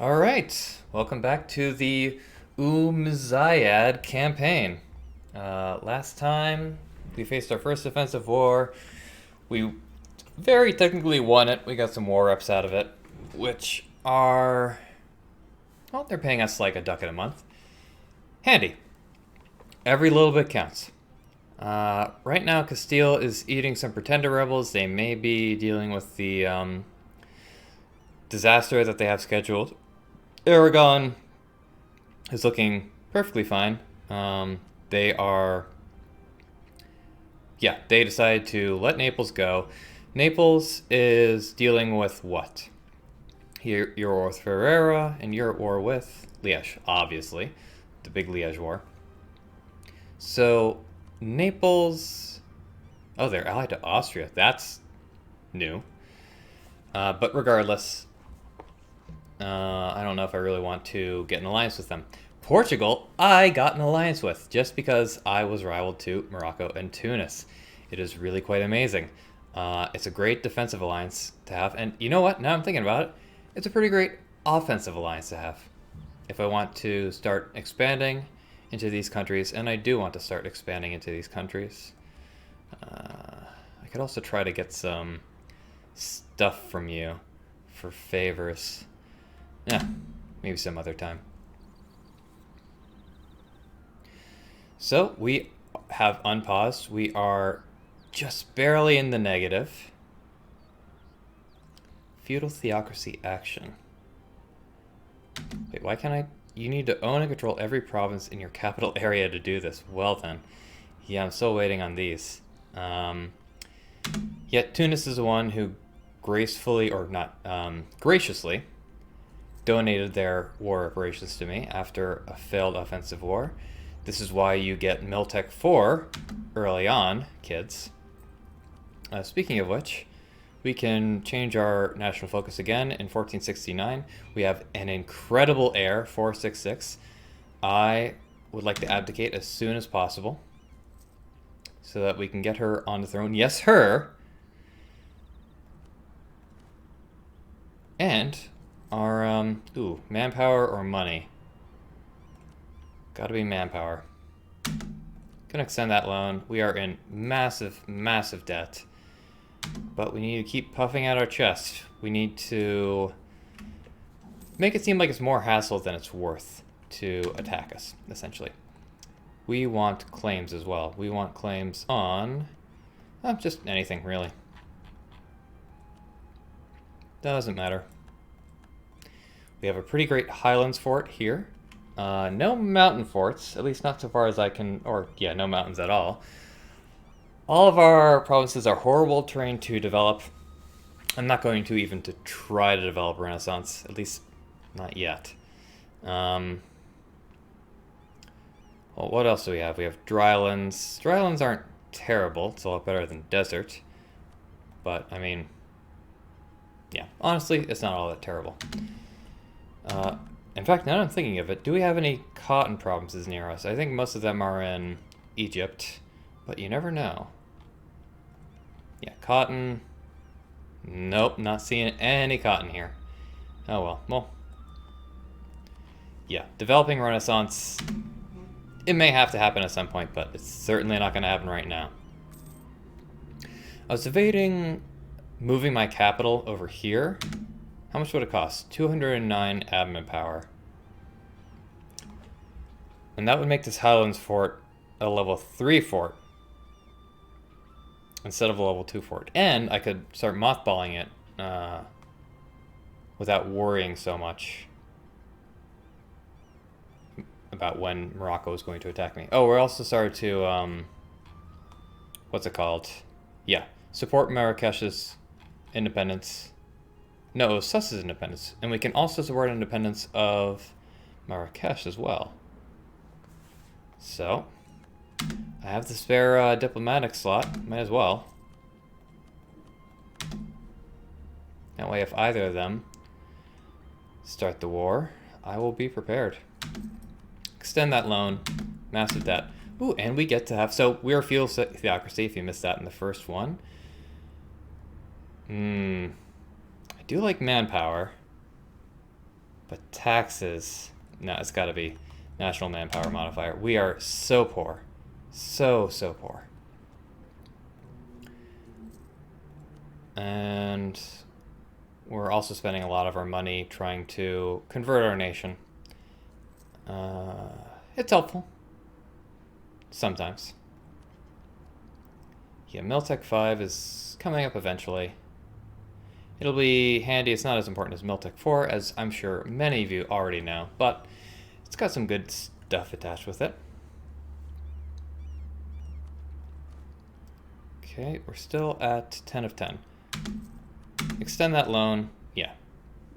All right, welcome back to the Mzab campaign. Last time we faced our first offensive war. We very technically won it. We got some war reps out of it, which are, well, they're paying us like a ducat a month. Handy. Every little bit counts. Right now, Castile is eating some pretender rebels. They may be dealing with the disaster that they have scheduled. Aragon is looking perfectly fine. They are, yeah, they decided to let Naples go. Naples is dealing with what? You're at war with Ferrara, and you're at war with Liège, obviously. The big Liège war. So, Naples... Oh, they're allied to Austria. That's new. But regardless, I don't know if I really want to get an alliance with them. Portugal, I got an alliance with just because I was rivaled to Morocco and Tunis. It is really quite amazing. It's a great defensive alliance to have. And you know what? Now I'm thinking about it. It's a pretty great offensive alliance to have. If I want to start expanding into these countries, and I do want to start expanding into these countries, I could also try to get some stuff from you for favors. Yeah, maybe some other time. So we have unpaused. We are just barely in the negative. Feudal theocracy action. Wait, why can't I? You need to own and control every province in your capital area to do this. Well then. Yeah, I'm still waiting on these. Yet Tunis is the one who gracefully, or not, graciously, donated their war reparations to me after a failed offensive war. This is why you get Miltech 4 early on, kids. Speaking of which, we can change our national focus again in 1469. We have an incredible heir, 466. I would like to abdicate as soon as possible so that we can get her on the throne. Yes, her! And our, manpower or money? Gotta be manpower. Gonna extend that loan. We are in massive, massive debt. But we need to keep puffing out our chest. We need to make it seem like it's more hassle than it's worth to attack us, essentially. We want claims as well. We want claims on just anything, really. Doesn't matter. We have a pretty great Highlands fort here. No mountain forts, at least not so far as I can, or yeah, no mountains at all. All of our provinces are horrible terrain to develop. I'm not going to even to try to develop Renaissance, at least not yet. Well, what else do we have? We have drylands. Drylands aren't terrible. It's a lot better than desert. But, I mean, yeah, honestly, it's not all that terrible. In fact, now that I'm thinking of it, do we have any cotton provinces near us? I think most of them are in Egypt, but you never know. Yeah, cotton. Nope, not seeing any cotton here. Oh well, well. Yeah, developing Renaissance, it may have to happen at some point, but it's certainly not going to happen right now. I was debating moving my capital over here. How much would it cost? 209 admin power. And that would make this Highlands fort a level 3 fort instead of a level 2 fort. And I could start mothballing it without worrying so much about when Morocco is going to attack me. Oh, we're also starting to, what's it called? Yeah, support Marrakesh's independence. No, Sus's independence. And we can also support independence of Marrakesh as well. So, I have the spare diplomatic slot. Might as well. That way, if either of them start the war, I will be prepared. Extend that loan. Massive debt. Ooh, and we get to have... So, we're feudal theocracy, if you missed that in the first one. I do like manpower. But taxes, no, it's got to be national manpower modifier. We are so poor. So poor. And we're also spending a lot of our money trying to convert our nation. It's helpful. Sometimes. Yeah, Miltech 5 is coming up eventually. It'll be handy. It's not as important as Miltech 4, as I'm sure many of you already know, but it's got some good stuff attached with it. Okay, we're still at 10 of 10. Extend that loan. Yeah,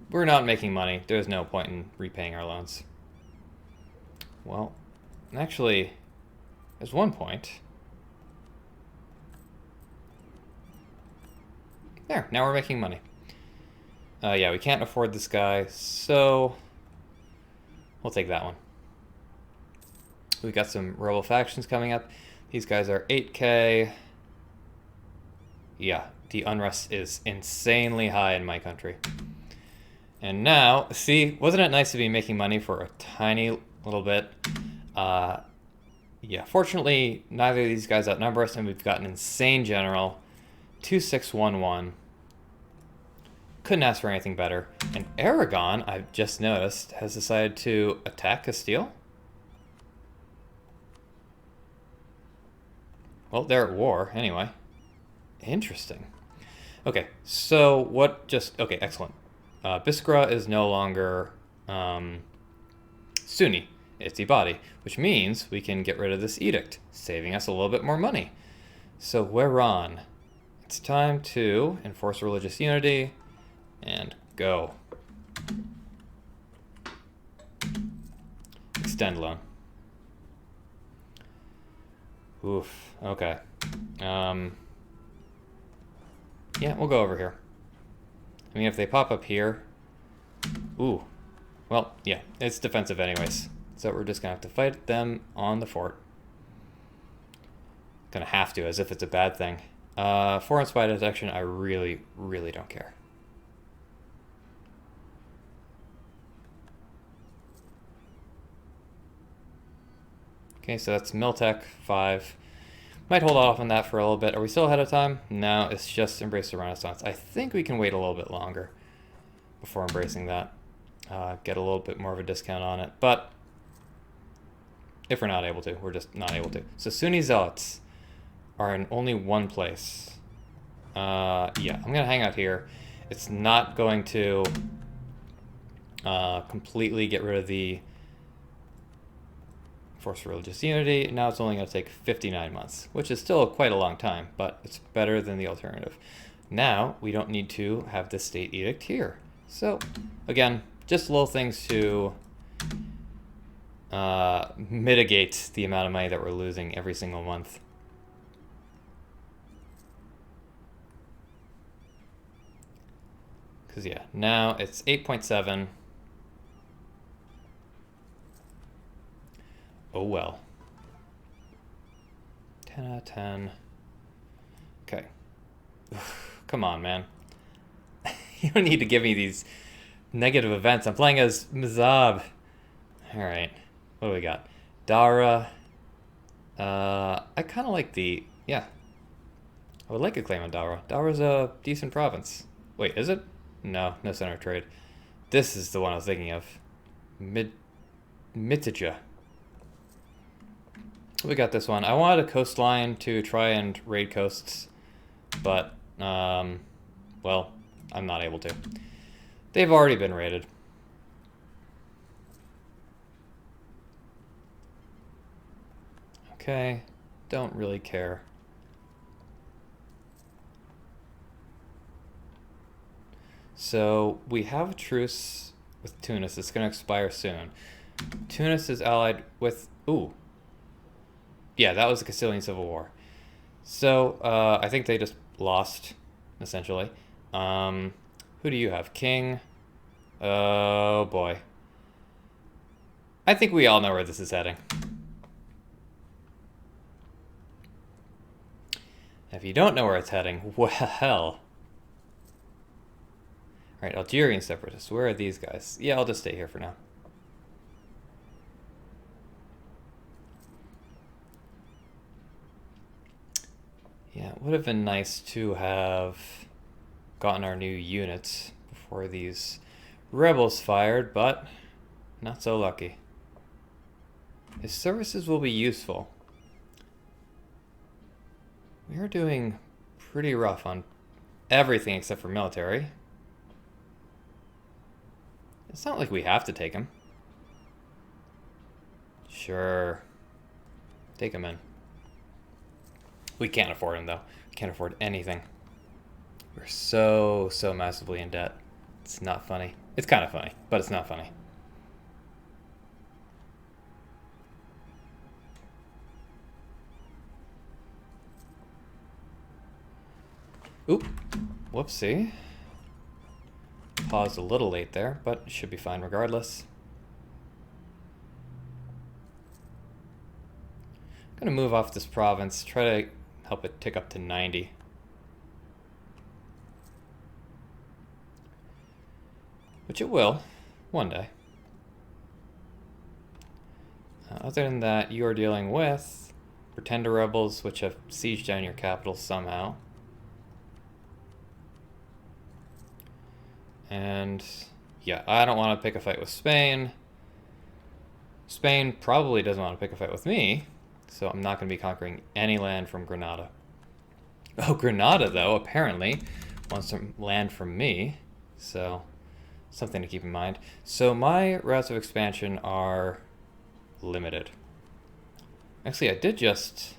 we're not making money. There's no point in repaying our loans. Well, actually, there's one point. There, now we're making money. Yeah, we can't afford this guy, so we'll take that one. We've got some rebel factions coming up. These guys are 8K. Yeah, the unrest is insanely high in my country. And now, see, wasn't it nice to be making money for a tiny little bit? Yeah, fortunately, neither of these guys outnumber us, and we've got an insane general. 2611. Couldn't ask for anything better. And Aragon, I've just noticed, has decided to attack Castile. Well, they're at war, anyway. Interesting. Okay, so what just... Okay, excellent. Biskra is no longer Sunni. It's Ibadi, which means we can get rid of this edict, saving us a little bit more money. So we're on. It's time to enforce religious unity and go. Extend loan. Oof, okay. Yeah, we'll go over here. I mean, if they pop up here... Ooh. Well, yeah, it's defensive anyways. So we're just gonna have to fight them on the fort. Gonna have to, as if it's a bad thing. Foreign spy detection, I really, really don't care. Okay, so that's Miltech 5. Might hold off on that for a little bit. Are we still ahead of time? No, it's just Embrace the Renaissance. I think we can wait a little bit longer before embracing that. Get a little bit more of a discount on it. But if we're not able to, we're just not able to. So Sunni Zealots are in only one place. Yeah, I'm going to hang out here. It's not going to completely get rid of the Force Religious Unity. Now it's only going to take 59 months, which is still quite a long time, but it's better than the alternative. Now we don't need to have the state edict here. So again, just little things to mitigate the amount of money that we're losing every single month. Because yeah, now it's 8.7. Oh well. 10 out of 10. Okay. Come on, man. You don't need to give me these negative events. I'm playing as Mzab. Alright. What do we got? Dara. I kind of like the... Yeah. I would like a claim on Dara. Dara's a decent province. Wait, is it? No, no center of trade. This is the one I was thinking of. Mitija. We got this one. I wanted a coastline to try and raid coasts, but, well, I'm not able to. They've already been raided. Okay, don't really care. So, we have a truce with Tunis. It's going to expire soon. Tunis is allied with... Ooh. Yeah, that was the Castilian Civil War. So, I think they just lost, essentially. Who do you have? King? Oh, boy. I think we all know where this is heading. If you don't know where it's heading, well... Alright, Algerian separatists. Where are these guys? Yeah, I'll just stay here for now. Yeah, it would have been nice to have gotten our new units before these rebels fired, but not so lucky. His services will be useful. We are doing pretty rough on everything except for military. It's not like we have to take him. Sure. Take him in. We can't afford him, though. We can't afford anything. We're so massively in debt. It's not funny. It's kind of funny, but it's not funny. Oop. Whoopsie. Paused a little late there, but it should be fine regardless. I'm going to move off this province, try to help it tick up to 90. Which it will, one day. Other than that, you are dealing with pretender rebels which have sieged down your capital somehow. And yeah, I don't want to pick a fight with Spain. Spain probably doesn't want to pick a fight with me, so I'm not going to be conquering any land from Granada. Oh, Granada, though, apparently wants some land from me, so something to keep in mind. So my routes of expansion are limited. Actually, I did just...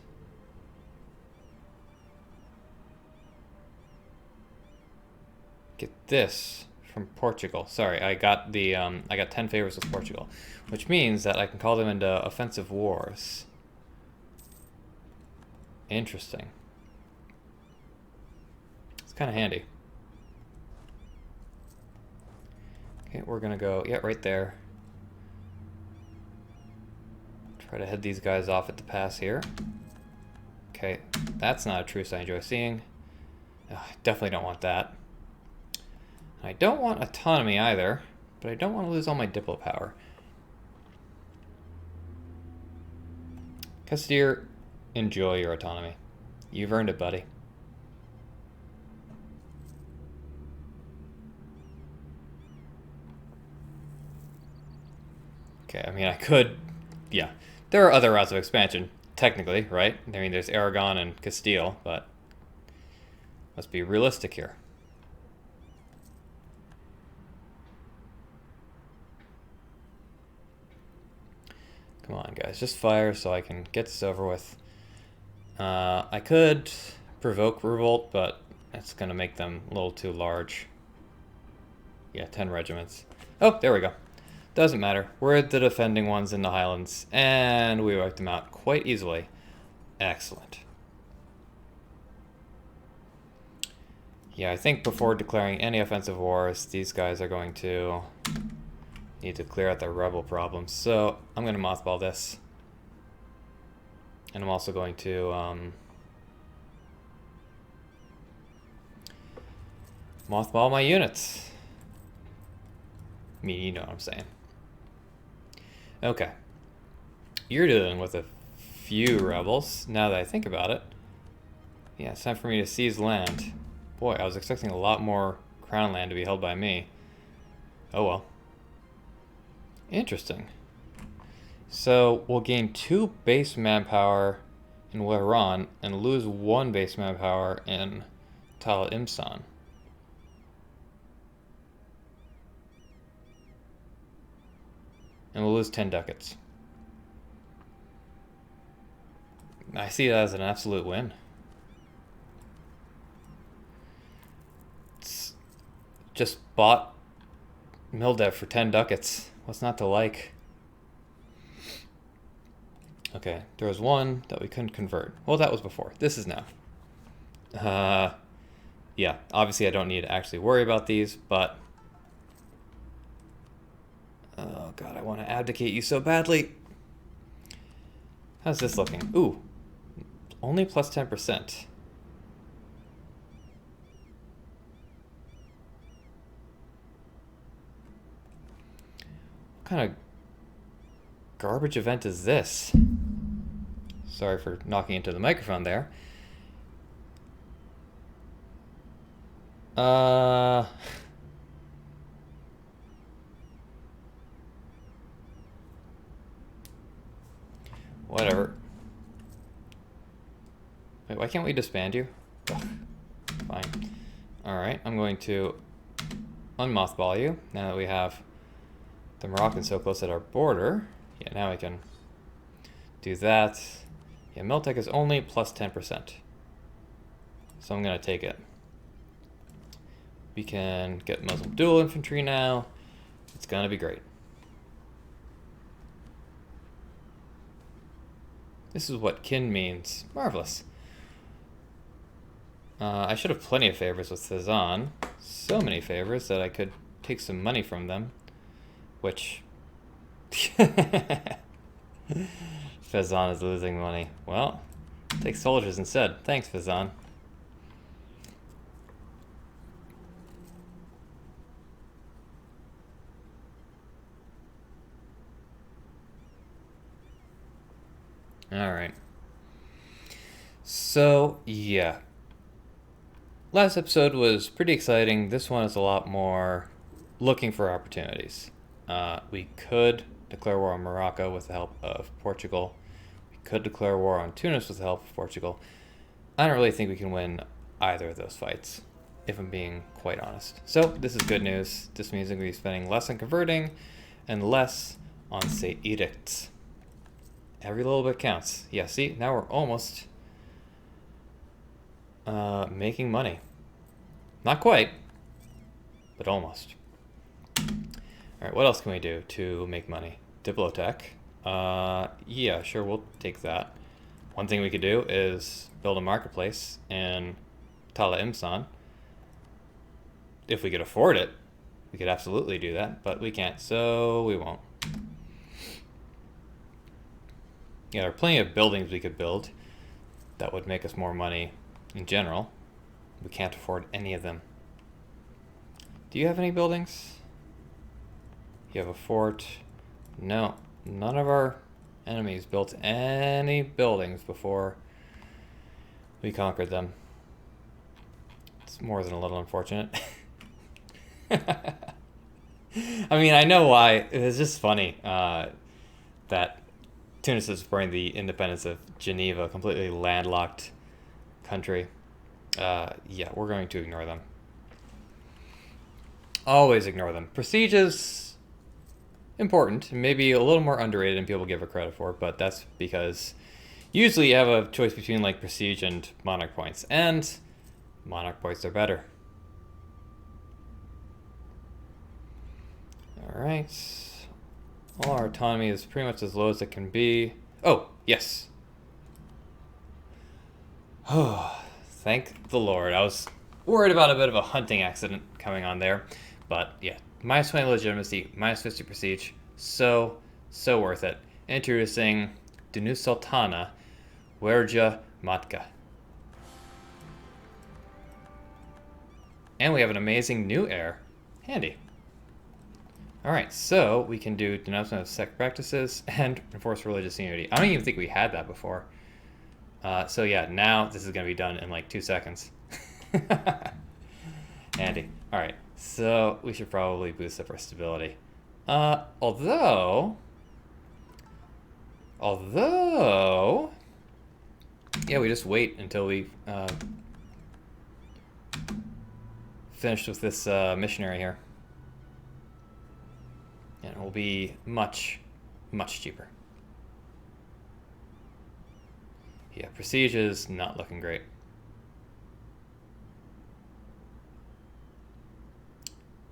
get this from Portugal. Sorry, I got the I got 10 favors with Portugal, which means that I can call them into offensive wars. Interesting. It's kind of handy. Okay, we're gonna go, yeah, right there. Try to head these guys off at the pass here. Okay, that's not a truce I enjoy seeing. I definitely don't want that. I don't want autonomy either, but I don't want to lose all my diplo power. Castile, enjoy your autonomy. You've earned it, buddy. Okay, I mean, I could... yeah. There are other routes of expansion, technically, right? I mean, there's Aragon and Castile, but let's be realistic here. Come on, guys, just fire so I can get this over with. I could provoke revolt, but that's going to make them a little too large. Yeah, 10 regiments. Oh, there we go. Doesn't matter. We're the defending ones in the Highlands, and we wiped them out quite easily. Excellent. Yeah, I think before declaring any offensive wars, these guys are going to need to clear out their rebel problems. So I'm going to mothball this. And I'm also going to mothball my units. I mean, you know what I'm saying. Okay. You're dealing with a few rebels, now that I think about it. Yeah, it's time for me to seize land. Boy, I was expecting a lot more crown land to be held by me. Oh well. Interesting. So we'll gain 2 base manpower in Iran and lose 1 base manpower in Tal Imsan. And we'll lose 10 ducats. I see that as an absolute win. It's just bought Mildev for 10 ducats. What's not to like? Okay, there was one that we couldn't convert. Well, that was before. This is now. Yeah, obviously I don't need to actually worry about these, but... oh god, I want to abdicate you so badly. How's this looking? Ooh, only plus 10%. kind of garbage event is this? Sorry for knocking into the microphone there. Whatever. Wait, why can't we disband you? Ugh. Fine. Alright, I'm going to unmothball you now that we have the Moroccans so close at our border. Yeah, now we can do that. Yeah, Miltech is only plus 10%. So I'm going to take it. We can get Muslim dual infantry now. It's going to be great. This is what kin means. Marvelous. I should have plenty of favors with Cezanne. So many favors that I could take some money from them. Which... Fezan is losing money. Well, take soldiers instead. Thanks, Fezan. Alright. So, yeah. Last episode was pretty exciting. This one is a lot more looking for opportunities. We could declare war on Morocco with the help of Portugal. We could declare war on Tunis with the help of Portugal. I don't really think we can win either of those fights, if I'm being quite honest. So, this is good news. This means I'm going to be spending less on converting and less on state edicts. Every little bit counts. Yeah, see, now we're almost making money. Not quite, but almost. Alright, what else can we do to make money? Diplotech. Yeah, sure, we'll take that. One thing we could do is build a marketplace in Tala Imsan. If we could afford it, we could absolutely do that, but we can't, so we won't. Yeah, there are plenty of buildings we could build that would make us more money in general. We can't afford any of them. Do you have any buildings? You have a fort. No, none of our enemies built any buildings before we conquered them. It's more than a little unfortunate. I mean, I know why. It's just funny that Tunis is supporting the independence of Geneva, a completely landlocked country. Yeah, we're going to ignore them. Always ignore them. Prestige is important, maybe a little more underrated than people give it credit for, but that's because usually you have a choice between like prestige and monarch points, and monarch points are better. Alright. All our autonomy is pretty much as low as it can be. Oh, yes. Oh, thank the Lord. I was worried about a bit of a hunting accident coming on there. But yeah, minus 20 legitimacy, minus 50 prestige. So worth it. Introducing Dunu Sultana, Werja Matka. And we have an amazing new heir. Handy. Alright, so we can do denouncement of sect practices and enforce religious unity. I don't even think we had that before. So yeah, now this is going to be done in like 2 seconds. Handy. Alright, so we should probably boost up our stability. Although... Yeah, we just wait until we finished with this missionary here. And it will be much cheaper. Yeah, prestige is not looking great.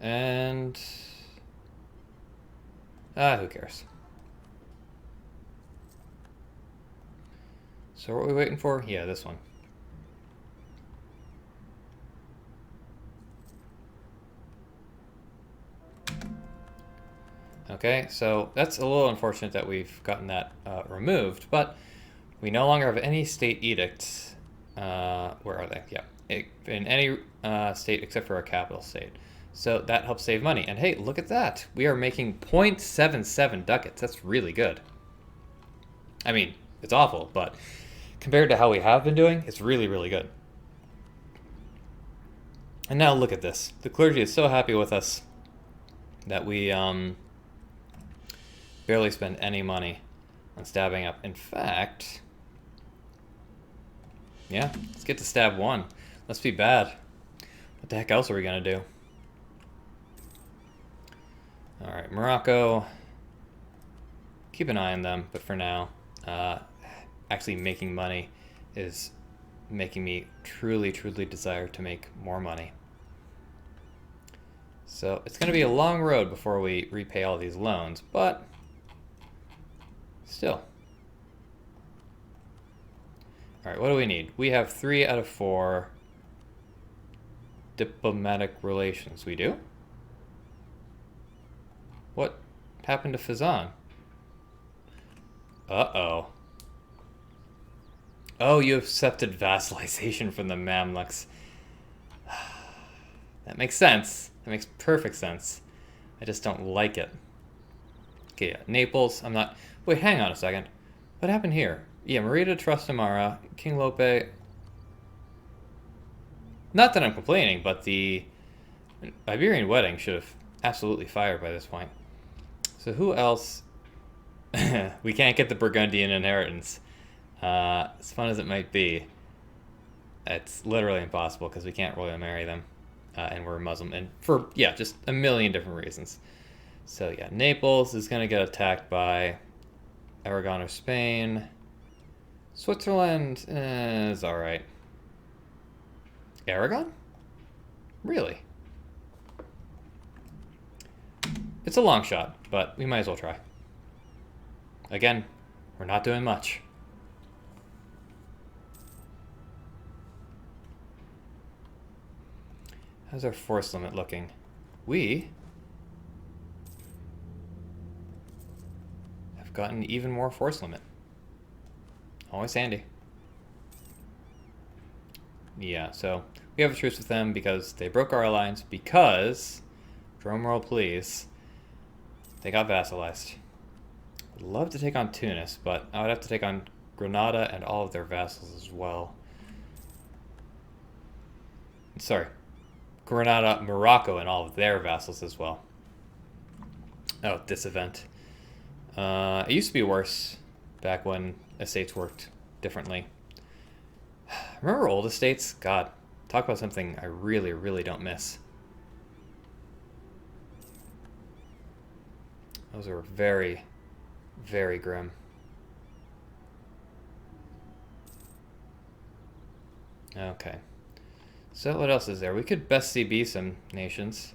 And... who cares? So what are we waiting for? Yeah, this one. Okay, so that's a little unfortunate that we've gotten that removed, but we no longer have any state edicts. Where are they? Yeah, in any state except for a capital state. So that helps save money. And hey, look at that. We are making 0.77 ducats. That's really good. I mean, it's awful, but compared to how we have been doing, it's really, really good. And now look at this. The clergy is so happy with us that we barely spend any money on stabbing up. In fact, yeah, let's get to stab 1. Let's be bad. What the heck else are we gonna do? All right, Morocco. Keep an eye on them, but for now, actually making money is making me truly, truly desire to make more money. So it's going to be a long road before we repay all these loans, but still. All right, what do we need? We have 3 out of 4 diplomatic relations. We do? What happened to Fazan? Uh-oh. Oh, you accepted vassalization from the Mamluks. That makes sense. That makes perfect sense. I just don't like it. Okay, yeah, Naples, I'm not... Wait, hang on a second. What happened here? Yeah, Merida, Trastamara, King Lope... Not that I'm complaining, but the Iberian wedding should have absolutely fired by this point. So who else... We can't get the Burgundian inheritance. As fun as it might be, it's literally impossible because we can't royally marry them. And we're Muslim. And for, yeah, just a million different reasons. So, yeah, Naples is going to get attacked by Aragon or Spain. Switzerland is alright. Aragon? Really? It's a long shot, but we might as well try. Again, we're not doing much. How's our force limit looking? We have gotten even more force limit. Always handy. Yeah, so we have a truce with them because they broke our alliance because, drumroll please, they got vassalized. I'd love to take on Tunis, but I would have to take on Granada and all of their vassals as well. Sorry. Granada, Morocco, and all of their vassals as well. Oh, this event. It used to be worse back when estates worked differently. Remember old estates? God, talk about something I really, really don't miss. Those are very, very grim. Okay. So what else is there? We could best CB some nations.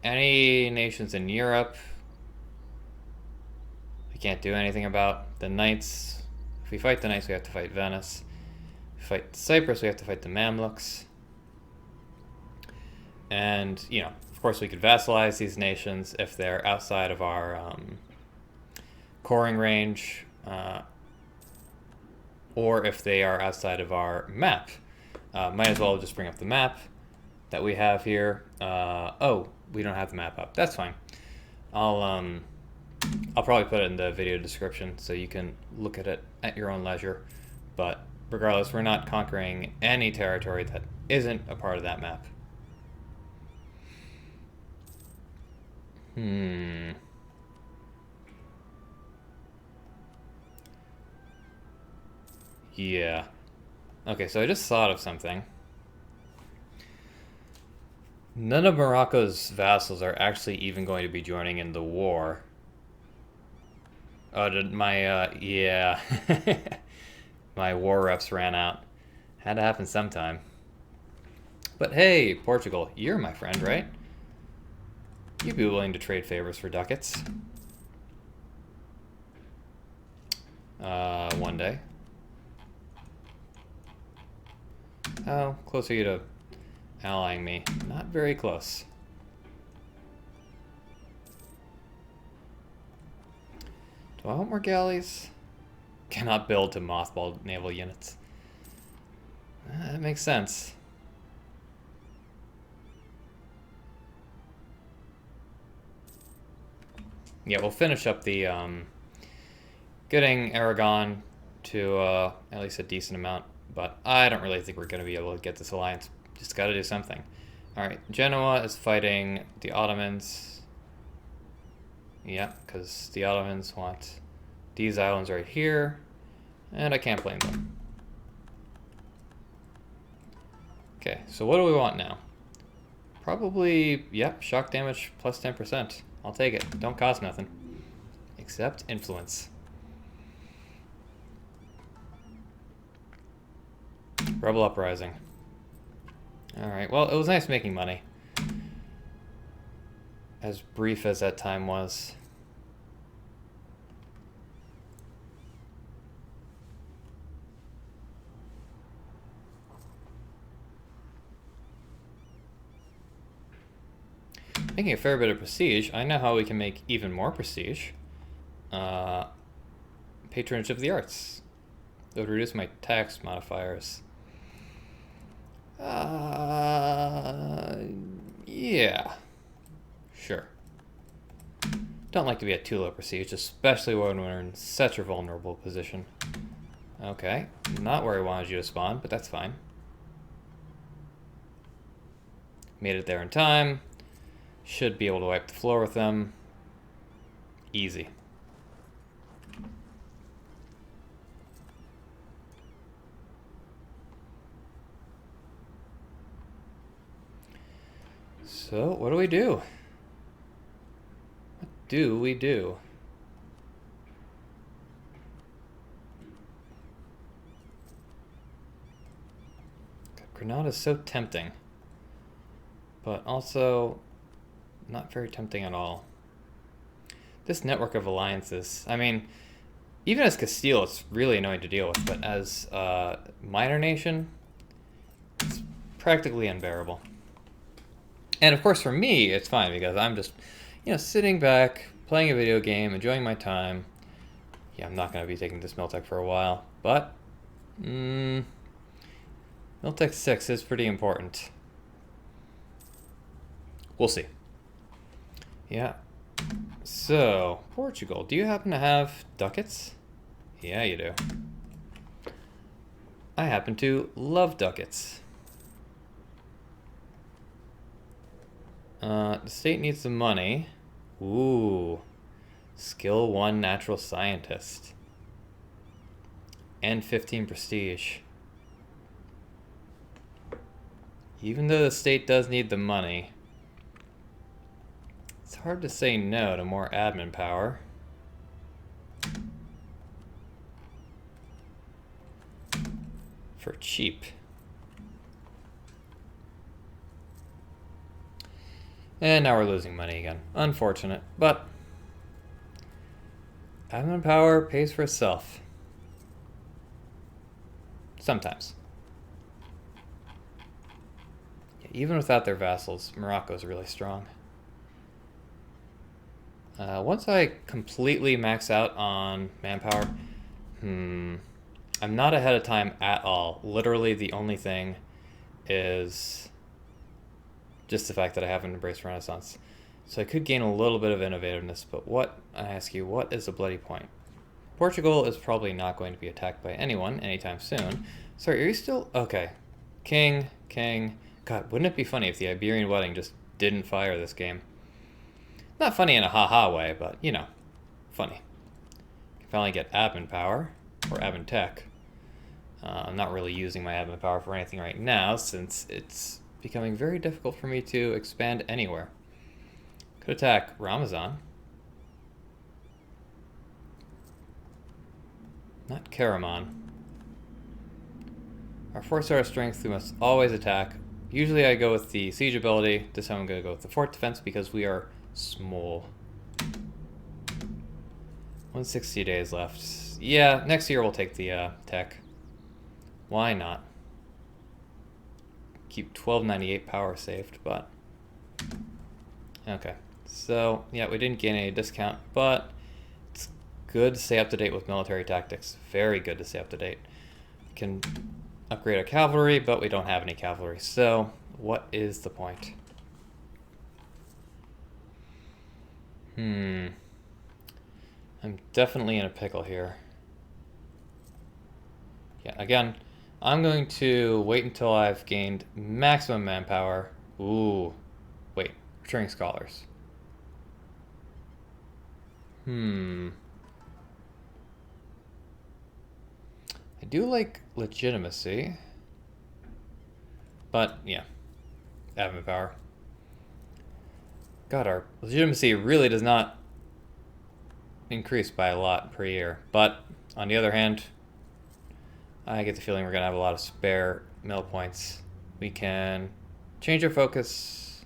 Any nations in Europe we can't do anything about. The Knights, if we fight the Knights, we have to fight Venice. If we fight Cyprus, we have to fight the Mamluks. And, you know, of course we could vassalize these nations if they're outside of our coring range, or if they are outside of our map. Might as well just bring up the map that we have here. Oh, we don't have the map up. That's fine. I'll probably put it in the video description so you can look at it at your own leisure. But regardless, we're not conquering any territory that isn't a part of that map. Yeah. Okay, so I just thought of something. None of Morocco's vassals are actually even going to be joining in the war. Oh, did my, yeah. My war reps ran out. Had to happen sometime. But hey, Portugal, you're my friend, right? You'd be willing to trade favors for ducats. One day. How close are you to allying me? Not very close. Do I want more galleys? Cannot build to mothballed naval units. That makes sense. Yeah, we'll finish up the getting Aragon to at least a decent amount, but I don't really think we're going to be able to get this alliance. Just got to do something. All right, Genoa is fighting the Ottomans. Yeah, because the Ottomans want these islands right here, and I can't blame them. Okay, so what do we want now? Probably, yep, shock damage plus 10%. I'll take it. Don't cost nothing. Except influence. Rebel Uprising. Alright, well, it was nice making money. As brief as that time was. Making a fair bit of prestige. I know how we can make even more prestige. Patronage of the arts. It would reduce my tax modifiers. Yeah. Sure. Don't like to be at too low prestige, especially when we're in such a vulnerable position. Okay. Not where I wanted you to spawn, but that's fine. Made it there in time. Should be able to wipe the floor with them. Easy. So, what do we do? What do we do? Granada's so tempting. But also not very tempting at all. This network of alliances, I mean, even as Castile, it's really annoying to deal with, but as a minor nation, it's practically unbearable. And of course for me, it's fine because I'm just, sitting back, playing a video game, enjoying my time. Yeah, I'm not going to be taking this Miltech for a while, but Miltech 6 is pretty important. We'll see. Yeah. So, Portugal, do you happen to have ducats? Yeah, you do. I happen to love ducats. The state needs the money. Ooh. Skill 1 natural scientist. And 15 prestige. Even though the state does need the money, it's hard to say no to more admin power. For cheap. And now we're losing money again. Unfortunate, but admin power pays for itself. Sometimes. Even without their vassals, Morocco's really strong. Once I completely max out on manpower, I'm not ahead of time at all. Literally the only thing is just the fact that I haven't embraced Renaissance. So I could gain a little bit of innovativeness, but I ask you, what is the bloody point? Portugal is probably not going to be attacked by anyone anytime soon. Sorry, are you still... Okay. King. God, wouldn't it be funny if the Iberian Wedding just didn't fire this game? Not funny in a haha way, but, funny. Can finally get admin power, or admin tech. I'm not really using my admin power for anything right now, since it's becoming very difficult for me to expand anywhere. Could attack Ramazan. Not Karaman. Our 4-star strength, we must always attack. Usually I go with the siege ability. This time I'm going to go with the fort defense because we are small. 160 days left. Yeah, next year we'll take the tech. Why not? Keep 1298 power saved, but... Okay. So, yeah, we didn't gain any discount, but it's good to stay up to date with military tactics. Very good to stay up to date. Can upgrade our cavalry, but we don't have any cavalry. So, what is the point? I'm definitely in a pickle here. Yeah, again, I'm going to wait until I've gained maximum manpower. Ooh, wait, returning scholars. I do like legitimacy. But, yeah, admin power. God, our legitimacy really does not increase by a lot per year. But, on the other hand, I get the feeling we're going to have a lot of spare mill points. We can change our focus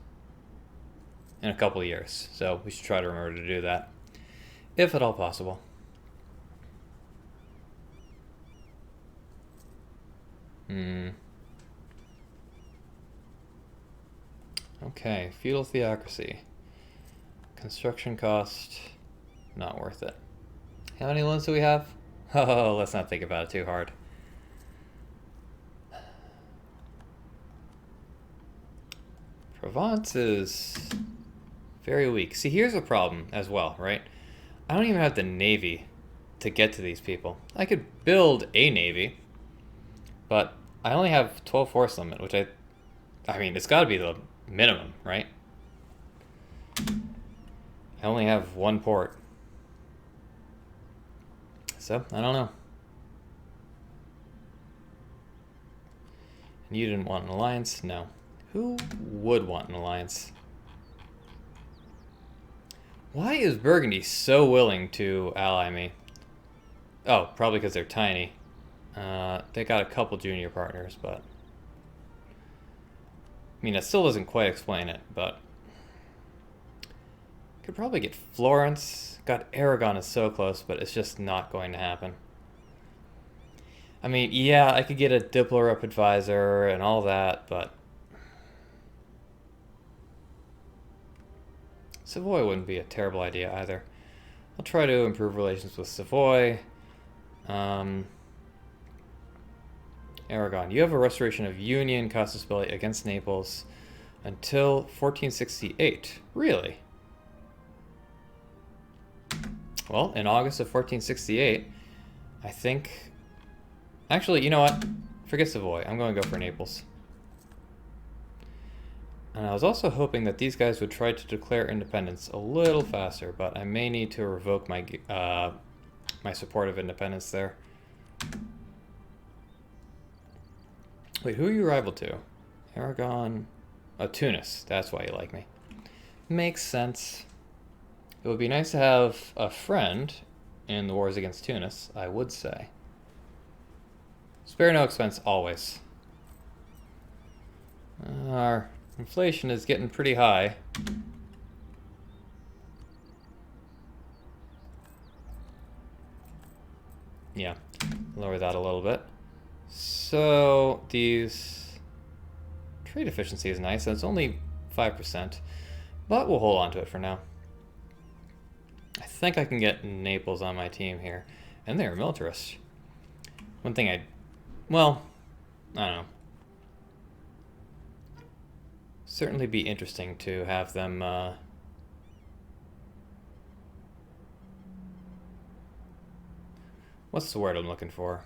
in a couple of years. So we should try to remember to do that, if at all possible. Okay, feudal theocracy. Construction cost, not worth it. How many loans do we have? Oh, let's not think about it too hard. Provence is very weak. See, here's a problem as well, right? I don't even have the navy to get to these people. I could build a navy, but I only have 12 force limit, which I mean, it's got to be the minimum, right? I only have one port. So, I don't know. And you didn't want an alliance? No. Who would want an alliance? Why is Burgundy so willing to ally me? Oh, probably because they're tiny. They got a couple junior partners, but... I mean, that still doesn't quite explain it, but... Could probably get Florence. God, Aragon is so close, but it's just not going to happen. I mean, yeah, I could get a Diplo-Rep advisor and all that, but... Savoy wouldn't be a terrible idea either. I'll try to improve relations with Savoy. Aragon, you have a restoration of Union casus belli against Naples until 1468. Really? Well, in August of 1468, I think... Actually, you know what? Forget Savoy. I'm going to go for Naples. And I was also hoping that these guys would try to declare independence a little faster, but I may need to revoke my my support of independence there. Wait, who are you rival to? Aragon... Tunis. That's why you like me. Makes sense. It would be nice to have a friend in the wars against Tunis, I would say. Spare no expense, always. Our inflation is getting pretty high. Yeah, lower that a little bit. So, these... Trade efficiency is nice, and it's only 5%. But we'll hold on to it for now. I think I can get Naples on my team here. And they're militarists. One thing well, I don't know. Certainly be interesting to have them, what's the word I'm looking for?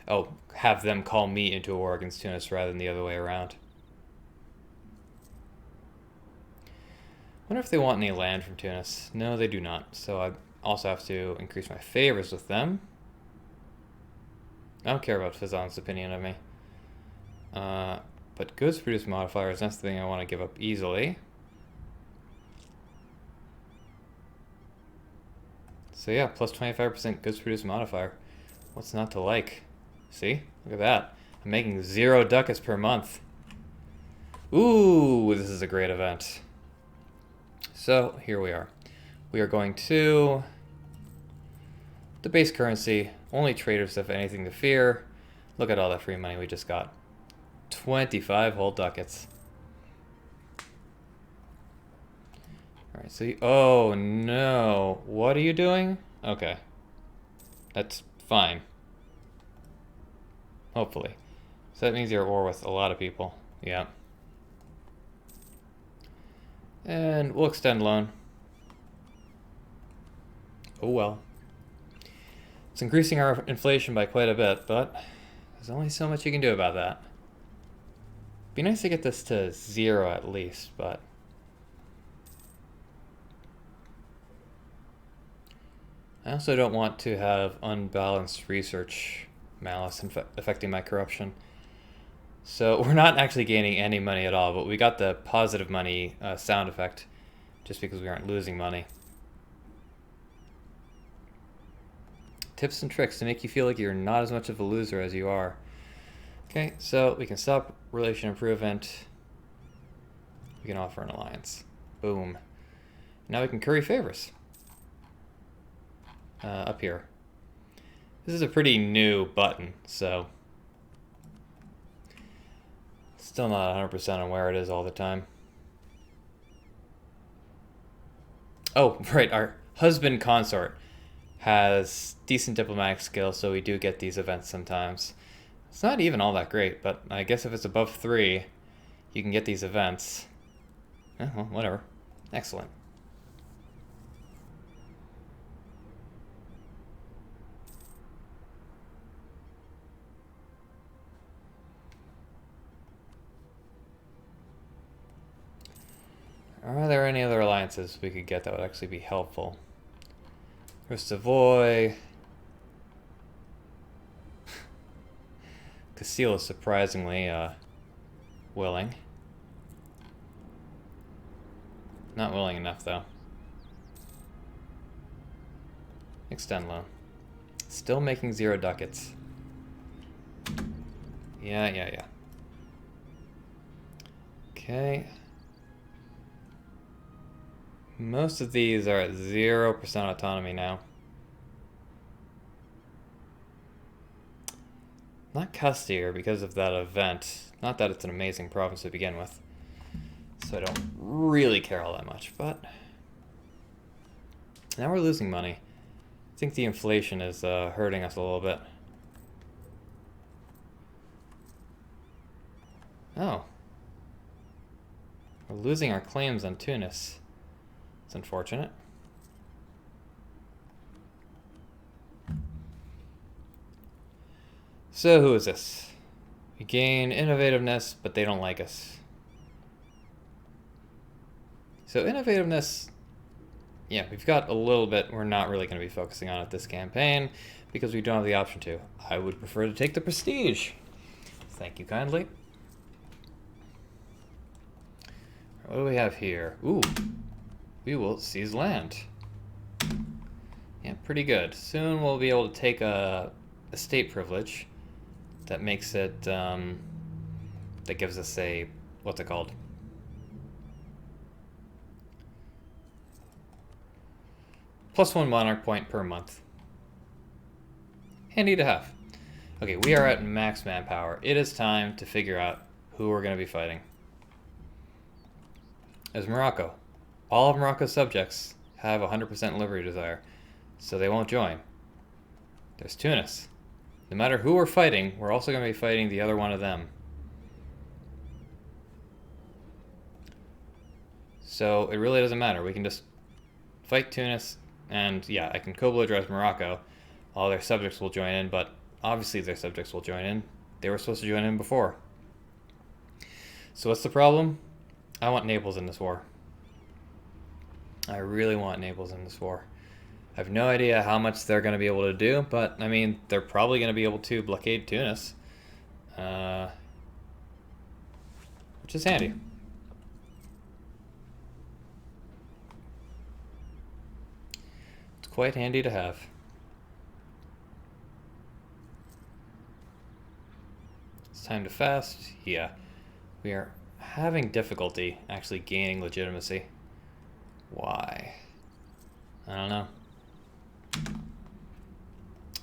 Oh, have them call me into a war against Tunis rather than the other way around. Wonder if they want any land from Tunis. No, they do not. So I also have to increase my favors with them. I don't care about Fazan's opinion of me. But goods produce modifiers, that's the thing I want to give up easily. So yeah, plus 25% goods produce modifier. What's not to like? See? Look at that. I'm making 0 ducats per month. Ooh, this is a great event. So, here we are. We are going to the base currency. Only traders have anything to fear. Look at all that free money we just got. 25 whole ducats. Alright, so oh no. What are you doing? Okay. That's fine. Hopefully. So that means you're at war with a lot of people. Yeah. And we'll extend loan. Oh well. It's increasing our inflation by quite a bit, but there's only so much you can do about that. Be nice to get this to 0 at least, but I also don't want to have unbalanced research malice affecting my corruption. So we're not actually gaining any money at all, but we got the positive money sound effect just because we aren't losing money. Tips and tricks to make you feel like you're not as much of a loser as you are. Okay, so we can stop relation improvement. We can offer an alliance. Boom. Now we can curry favors. Up here. This is a pretty new button, so still not 100% on where it is all the time. Oh, right, our husband consort has decent diplomatic skills, so we do get these events sometimes. It's not even all that great, but I guess if it's above 3, you can get these events. Well, whatever. Excellent. Are there any other alliances we could get that would actually be helpful? There's Savoy. Castile is surprisingly willing. Not willing enough, though. Extend loan. Still making 0 ducats. Yeah. Okay. Most of these are at 0% autonomy now. Not Castile because of that event. Not that it's an amazing province to begin with. So I don't really care all that much, but now we're losing money. I think the inflation is hurting us a little bit. Oh. We're losing our claims on Tunis. It's unfortunate. So who is this? We gain innovativeness, but they don't like us. So innovativeness, yeah, we've got a little bit. We're not really going to be focusing on it this campaign because we don't have the option to. I would prefer to take the prestige. Thank you kindly. What do we have here? Ooh, we will seize land. Yeah, pretty good. Soon we'll be able to take a estate privilege that makes it, that gives us a, what's it called? +1 monarch point per month. Handy to have. Okay, we are at max manpower. It is time to figure out who we're going to be fighting. There's Morocco. All of Morocco's subjects have 100% liberty desire, so they won't join. There's Tunis. No matter who we're fighting, we're also going to be fighting the other one of them. So it really doesn't matter. We can just fight Tunis, and yeah, I can co-belligerate Morocco. All their subjects will join in, but obviously their subjects will join in. They were supposed to join in before. So what's the problem? I want Naples in this war. I really want Naples in this war. I have no idea how much they're going to be able to do, but I mean, they're probably going to be able to blockade Tunis, which is handy. It's quite handy to have. It's time to fast. Yeah, we are having difficulty actually gaining legitimacy. Why? I don't know.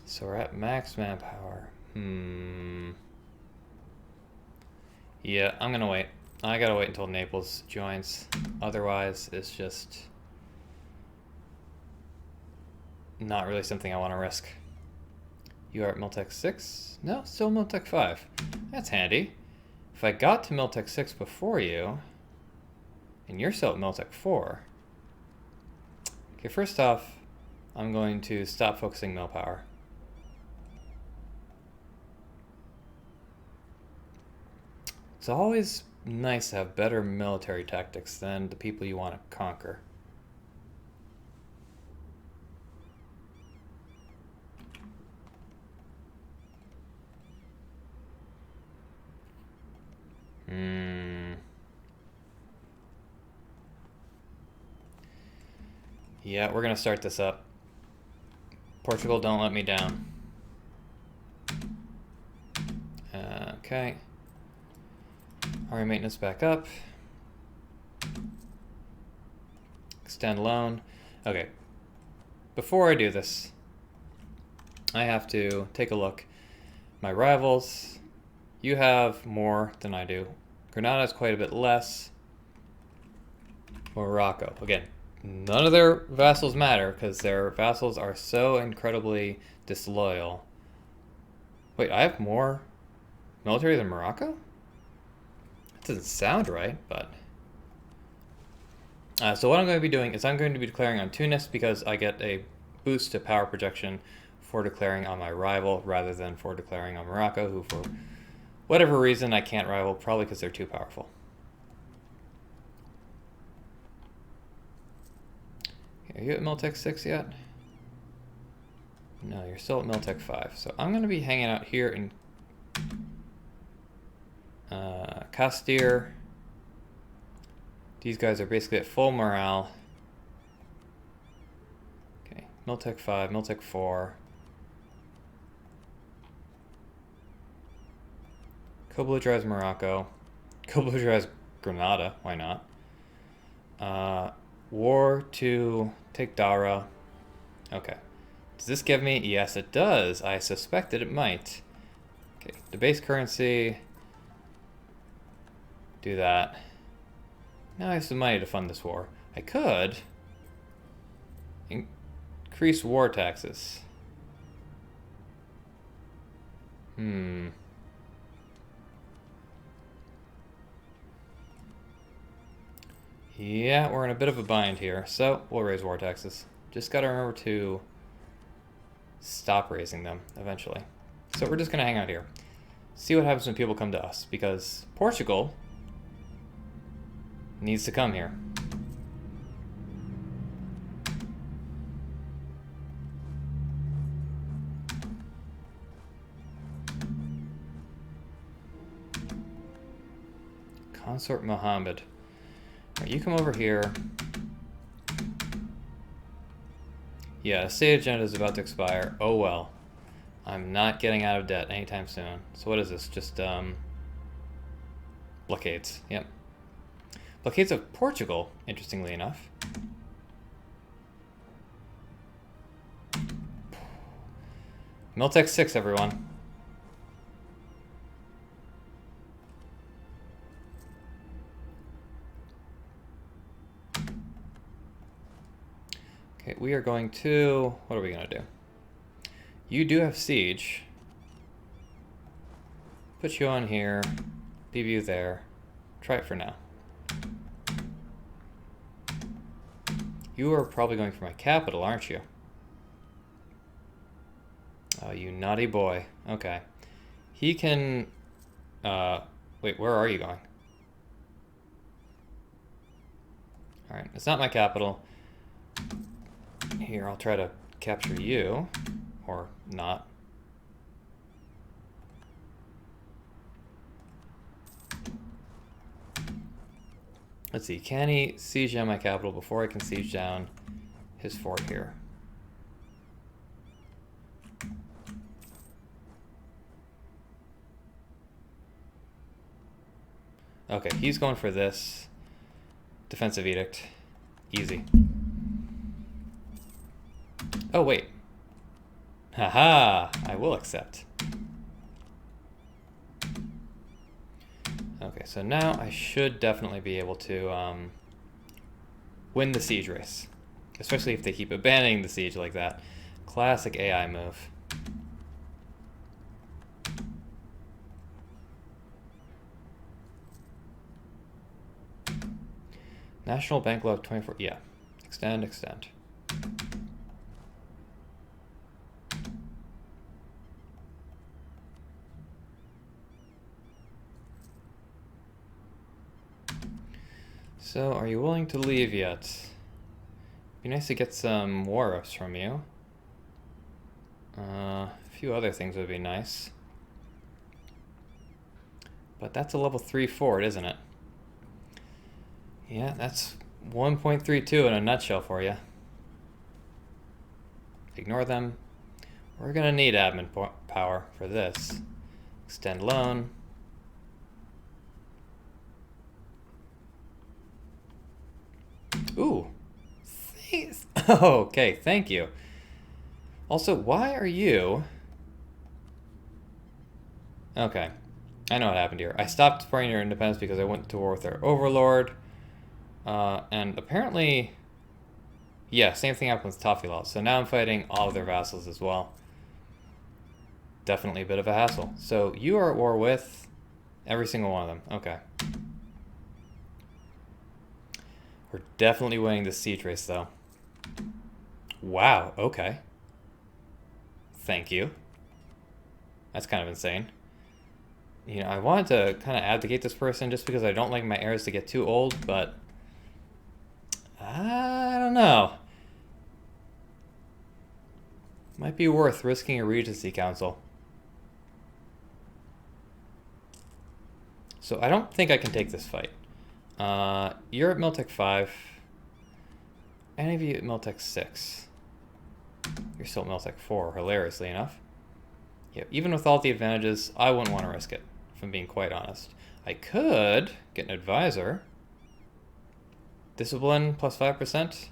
So we're at max manpower. Yeah, I'm gonna wait. I gotta wait until Naples joins. Otherwise, it's just not really something I want to risk. You are at Miltech 6? No, still Miltech 5. That's handy. If I got to Miltech 6 before you, and you're still at Miltech 4... Okay, first off, I'm going to stop focusing mill power. It's always nice to have better military tactics than the people you want to conquer. Yeah, we're gonna start this up. Portugal, don't let me down. Okay. Army maintenance back up. Extend loan. Okay. Before I do this, I have to take a look. My rivals, you have more than I do. Granada has quite a bit less. Morocco, again, none of their vassals matter because their vassals are so incredibly disloyal. Wait, I have more military than Morocco? That doesn't sound right, but... so what I'm going to be doing is I'm going to be declaring on Tunis because I get a boost to power projection for declaring on my rival rather than for declaring on Morocco, who for whatever reason I can't rival, probably because they're too powerful. Okay, are you at Miltech 6 yet? No, you're still at Miltech 5. So I'm going to be hanging out here in Castir. These guys are basically at full morale. Okay, Miltech 5, Miltech 4. Koblu drives Morocco. Koblu drives Granada, why not? War to take Dara. Okay. Does this give me? Yes, it does. I suspected it might. Okay, debase currency. Do that. Now I have some money to fund this war. I could increase war taxes. Yeah, we're in a bit of a bind here, so we'll raise war taxes. Just gotta remember to stop raising them eventually. So we're just gonna hang out here. See what happens when people come to us, because Portugal needs to come here. Consort Mohammed. Right, you come over here. Yeah, state agenda is about to expire. Oh well. I'm not getting out of debt anytime soon. So what is this? Just blockades. Yep. Blockades of Portugal, interestingly enough. Miltech 6, everyone. Okay, we are going to... What are we going to do? You do have siege. Put you on here. Leave you there. Try it for now. You are probably going for my capital, aren't you? Oh, you naughty boy. Okay. He can... wait, where are you going? Alright, it's not my capital. Here, I'll try to capture you. Or not. Let's see, can he siege down my capital before I can siege down his fort here? Okay, he's going for this. Defensive edict. Easy. Oh, wait. Haha, I will accept. Okay, so now I should definitely be able to win the siege race. Especially if they keep abandoning the siege like that. Classic AI move. National Bank Law 24, yeah. Extend, extend. So, are you willing to leave yet? Be nice to get some war reps from you. A few other things would be nice. But that's a level 3 fort, isn't it? Yeah, that's 1.32 in a nutshell for you. Ignore them. We're gonna need admin power for this. Extend loan. Ooh. Okay, thank you. Also, why are you... Okay, I know what happened here. I stopped supporting your independence because I went to war with their overlord. And apparently... Yeah, same thing happened with Tafilal. So now I'm fighting all of their vassals as well. Definitely a bit of a hassle. So you are at war with every single one of them. Okay. We're definitely winning this siege race, though. Wow, okay. Thank you. That's kind of insane. You know, I wanted to kind of abdicate this person just because I don't like my heirs to get too old, but... I don't know. Might be worth risking a Regency Council. So I don't think I can take this fight. You're at Miltech 5. Any of you at Miltech 6. You're still at Miltech 4, hilariously enough. Yeah, even with all the advantages, I wouldn't want to risk it, if I'm being quite honest. I could get an advisor. Discipline plus 5%?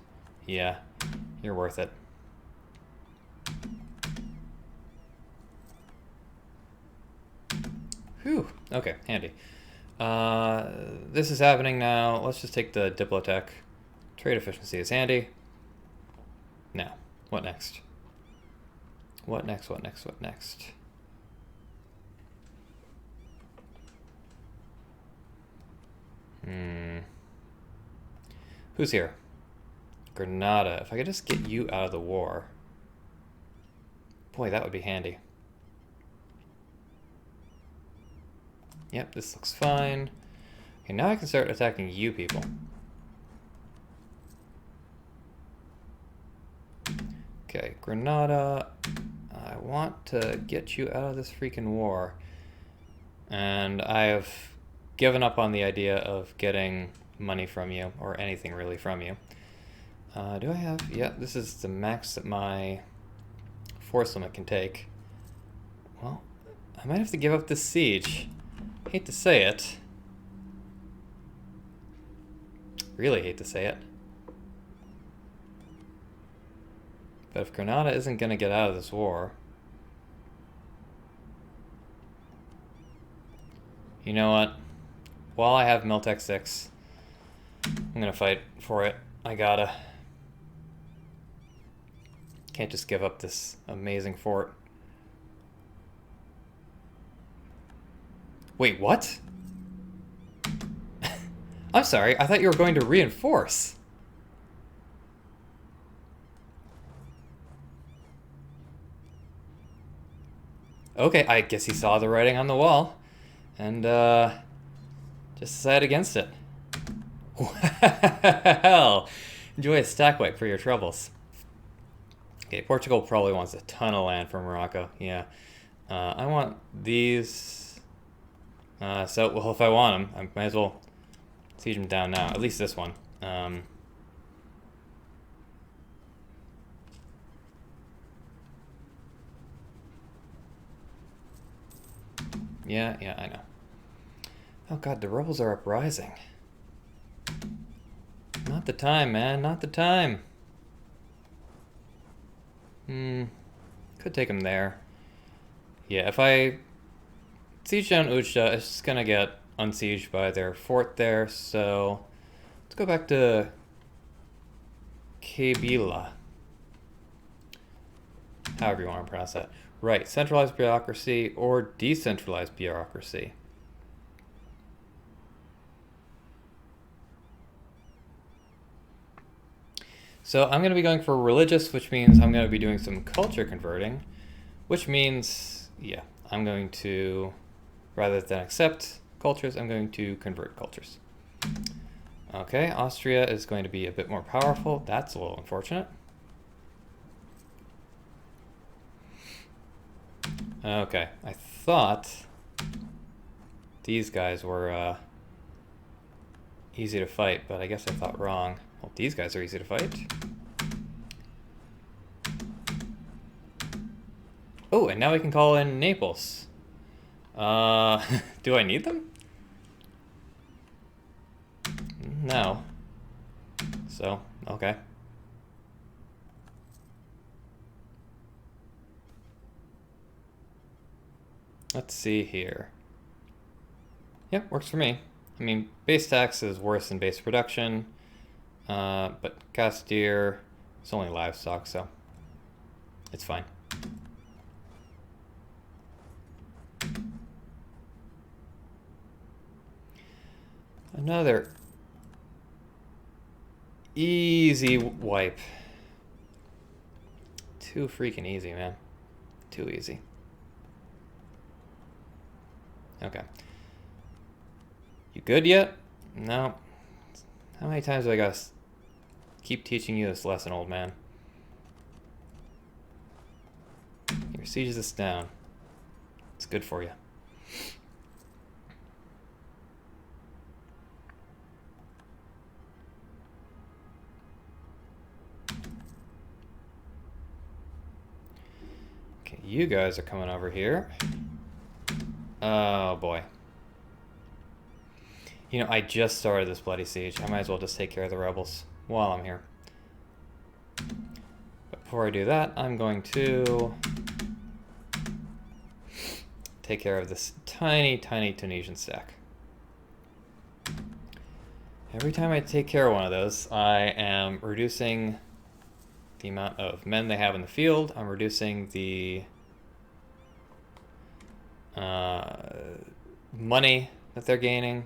Yeah, you're worth it. Whew, okay, handy. This is happening now. Let's just take the Diplotech. Trade efficiency is handy. Now, what next? What next, what next, what next? Who's here? Granada. If I could just get you out of the war. Boy, that would be handy. Yep, this looks fine. Okay, now I can start attacking you people. Okay, Granada. I want to get you out of this freaking war. And I have given up on the idea of getting money from you, or anything really from you. Do I have... Yeah, this is the max that my force limit can take. Well, I might have to give up this siege. Hate to say it. Really hate to say it. But if Granada isn't going to get out of this war... You know what? While I have Miltech 6, I'm going to fight for it. I gotta. Can't just give up this amazing fort. Wait, what? I'm sorry, I thought you were going to reinforce. Okay, I guess he saw the writing on the wall and just decided against it. Well, enjoy a stack wipe for your troubles. Okay, Portugal probably wants a ton of land from Morocco. Yeah, I want these. So, well, if I want them, I might as well siege them down now. At least this one. Yeah, I know. Oh god, the rebels are uprising. Not the time, man. Not the time. Could take them there. Yeah, if I siege down Ujda, it's just gonna get unsieged by their fort there, so let's go back to Kabila. However you want to pronounce that. Right, centralized bureaucracy or decentralized bureaucracy. So I'm going to be going for religious, which means I'm going to be doing some culture converting, which means, yeah, I'm going to, rather than accept cultures, I'm going to convert cultures. Okay, Austria is going to be a bit more powerful. That's a little unfortunate. Okay, I thought these guys were easy to fight, but I guess I thought wrong. Well, these guys are easy to fight. Oh, and now we can call in Naples. Do I need them? No. So, okay. Let's see here. Yep, works for me. I mean, base tax is worse than base production, but Castile is only livestock, so it's fine. Another easy wipe. Too freaking easy, man. Too easy. Okay. You good yet? No. How many times do I gotta keep teaching you this lesson, old man? Your siege this down. It's good for you. Okay, you guys are coming over here. Oh boy. You know, I just started this bloody siege. I might as well just take care of the rebels while I'm here. But before I do that, I'm going to take care of this tiny, tiny Tunisian stack. Every time I take care of one of those, I am reducing the amount of men they have in the field. I'm reducing the money that they're gaining.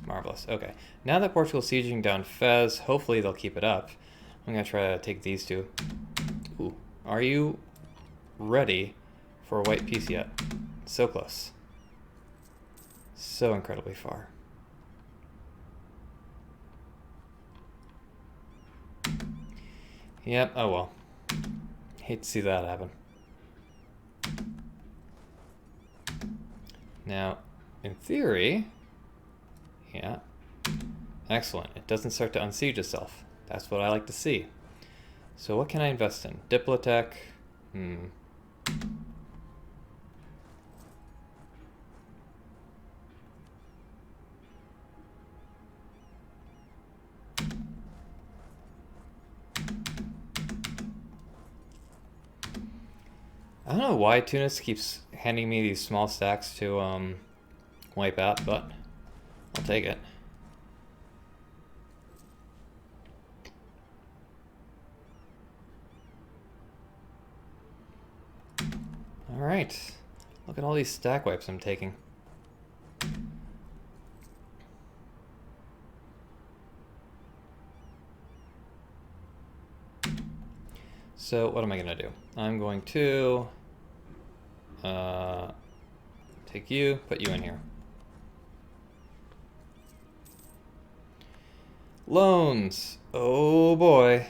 Marvelous. Okay. Now that Portugal's sieging down Fez, hopefully they'll keep it up. I'm going to try to take these two. Ooh. Are you ready for a white peace yet? So close. So incredibly far. Yep. Oh well. Hate to see that happen. Now, in theory... Yeah. Excellent. It doesn't start to unsiege itself. That's what I like to see. So what can I invest in? Diplotech. I don't know why Tunis keeps handing me these small stacks to wipe out, but I'll take it. Alright. Look at all these stack wipes I'm taking. So what am I going to do? I'm going to take you, put you in here. Loans. Oh boy.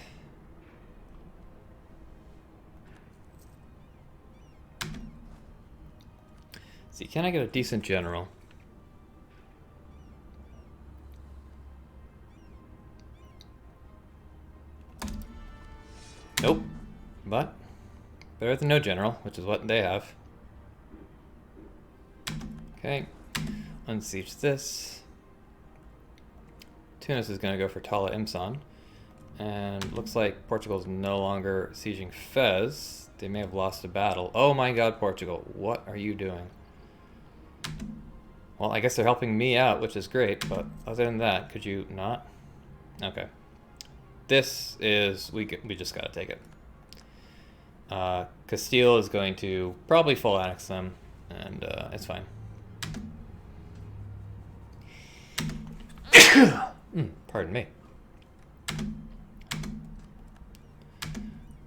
See, can I get a decent general? Nope. But better than no general, which is what they have. Okay. Unsiege this. Tunis is going to go for Tala Imsan. And looks like Portugal's no longer sieging Fez. They may have lost a battle. Oh my god, Portugal. What are you doing? Well, I guess they're helping me out, which is great. But other than that, could you not? Okay. This is... We just got to take it. Castile is going to probably full annex them. And it's fine. Pardon me.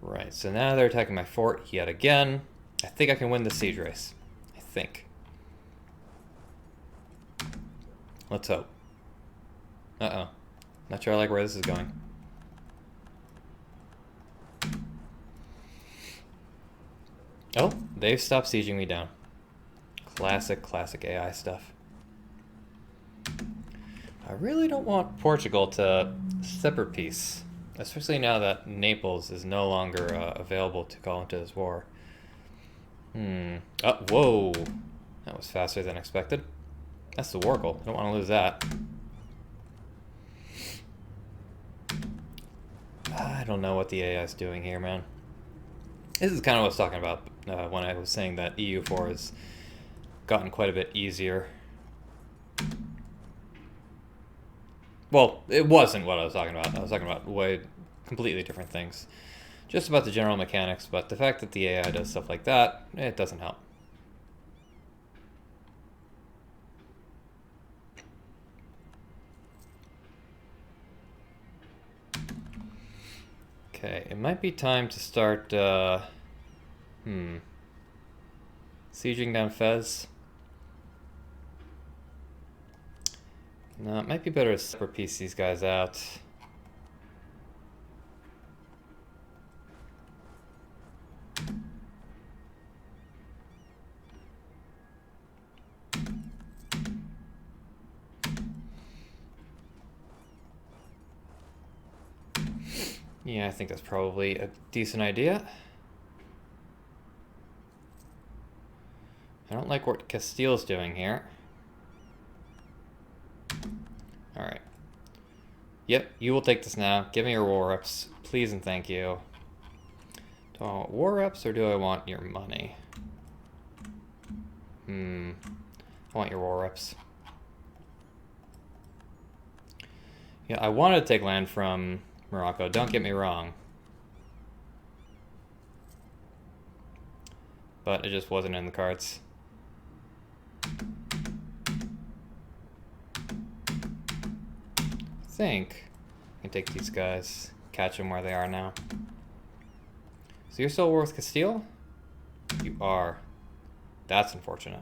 Right, so now they're attacking my fort yet again. I think I can win the siege race. I think. Let's hope. Uh-oh. Not sure I like where this is going. Oh, they've stopped sieging me down. Classic AI stuff. I really don't want Portugal to separate peace, especially now that Naples is no longer available to call into this war. Oh, whoa. That was faster than expected. That's the Wargle. I don't want to lose that. I don't know what the AI is doing here, man. This is kind of what I was talking about when I was saying that EU4 has gotten quite a bit easier. Well, it wasn't what I was talking about. I was talking about way completely different things. Just about the general mechanics, but the fact that the AI does stuff like that, it doesn't help. Okay, it might be time to start, sieging down Fez. No, it might be better to separate piece these guys out. Yeah, I think that's probably a decent idea. I don't like what Castile's doing here. Alright. Yep, you will take this now. Give me your war reps, please and thank you. Do I want war reps or do I want your money? I want your war reps. Yeah, I wanted to take land from Morocco, don't get me wrong. But it just wasn't in the cards. I think I can take these guys, catch them where they are now. So you're still worth Castile? You are. That's unfortunate.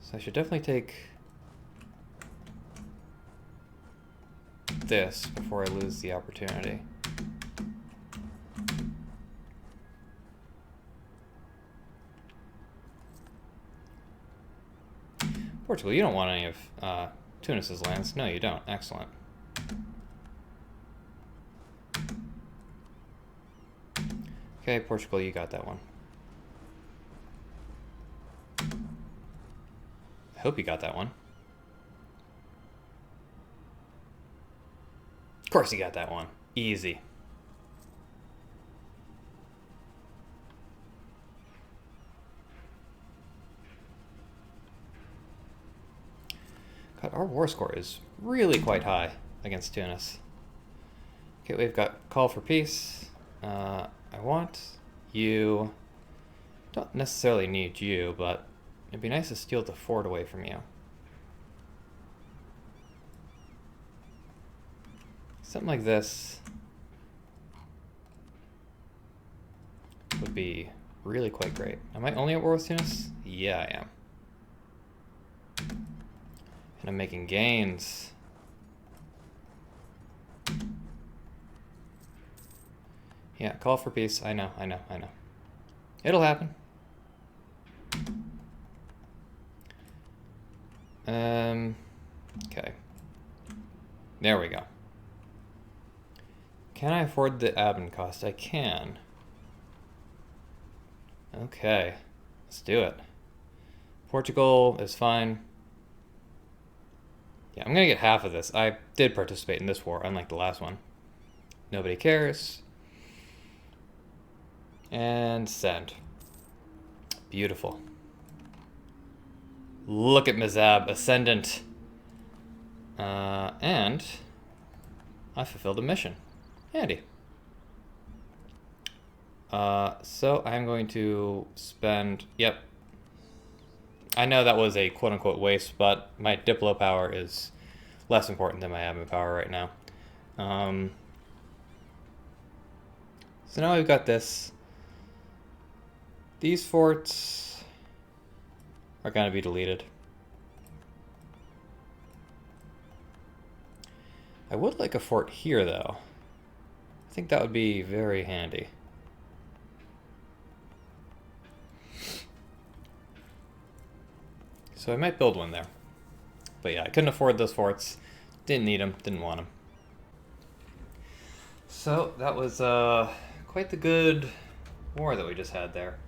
So I should definitely take this before I lose the opportunity. Portugal, you don't want any of Tunis's lands. No, you don't. Excellent. Okay, Portugal, you got that one. I hope you got that one. Of course you got that one. Easy. God, our war score is really quite high against Tunis. Okay, we've got call for peace. I want you. Don't necessarily need you, but it'd be nice to steal the fort away from you. Something like this would be really quite great. Am I only at war with Tunis? Yeah, I am. And I'm making gains. Yeah, call for peace. I know. It'll happen. Okay. There we go. Can I afford the admin cost? I can. Okay. Let's do it. Portugal is fine. Yeah, I'm gonna get half of this. I did participate in this war, unlike the last one. Nobody cares. And send. Beautiful. Look at Mzab, Ascendant. And I fulfilled a mission. Handy. So I'm going to spend, yep. I know that was a quote-unquote waste, but my Diplo power is less important than my admin power right now. So now we've got this. These forts are going to be deleted. I would like a fort here, though. I think that would be very handy. So I might build one there. But yeah, I couldn't afford those forts. Didn't need them, didn't want them. So that was quite the good war that we just had there.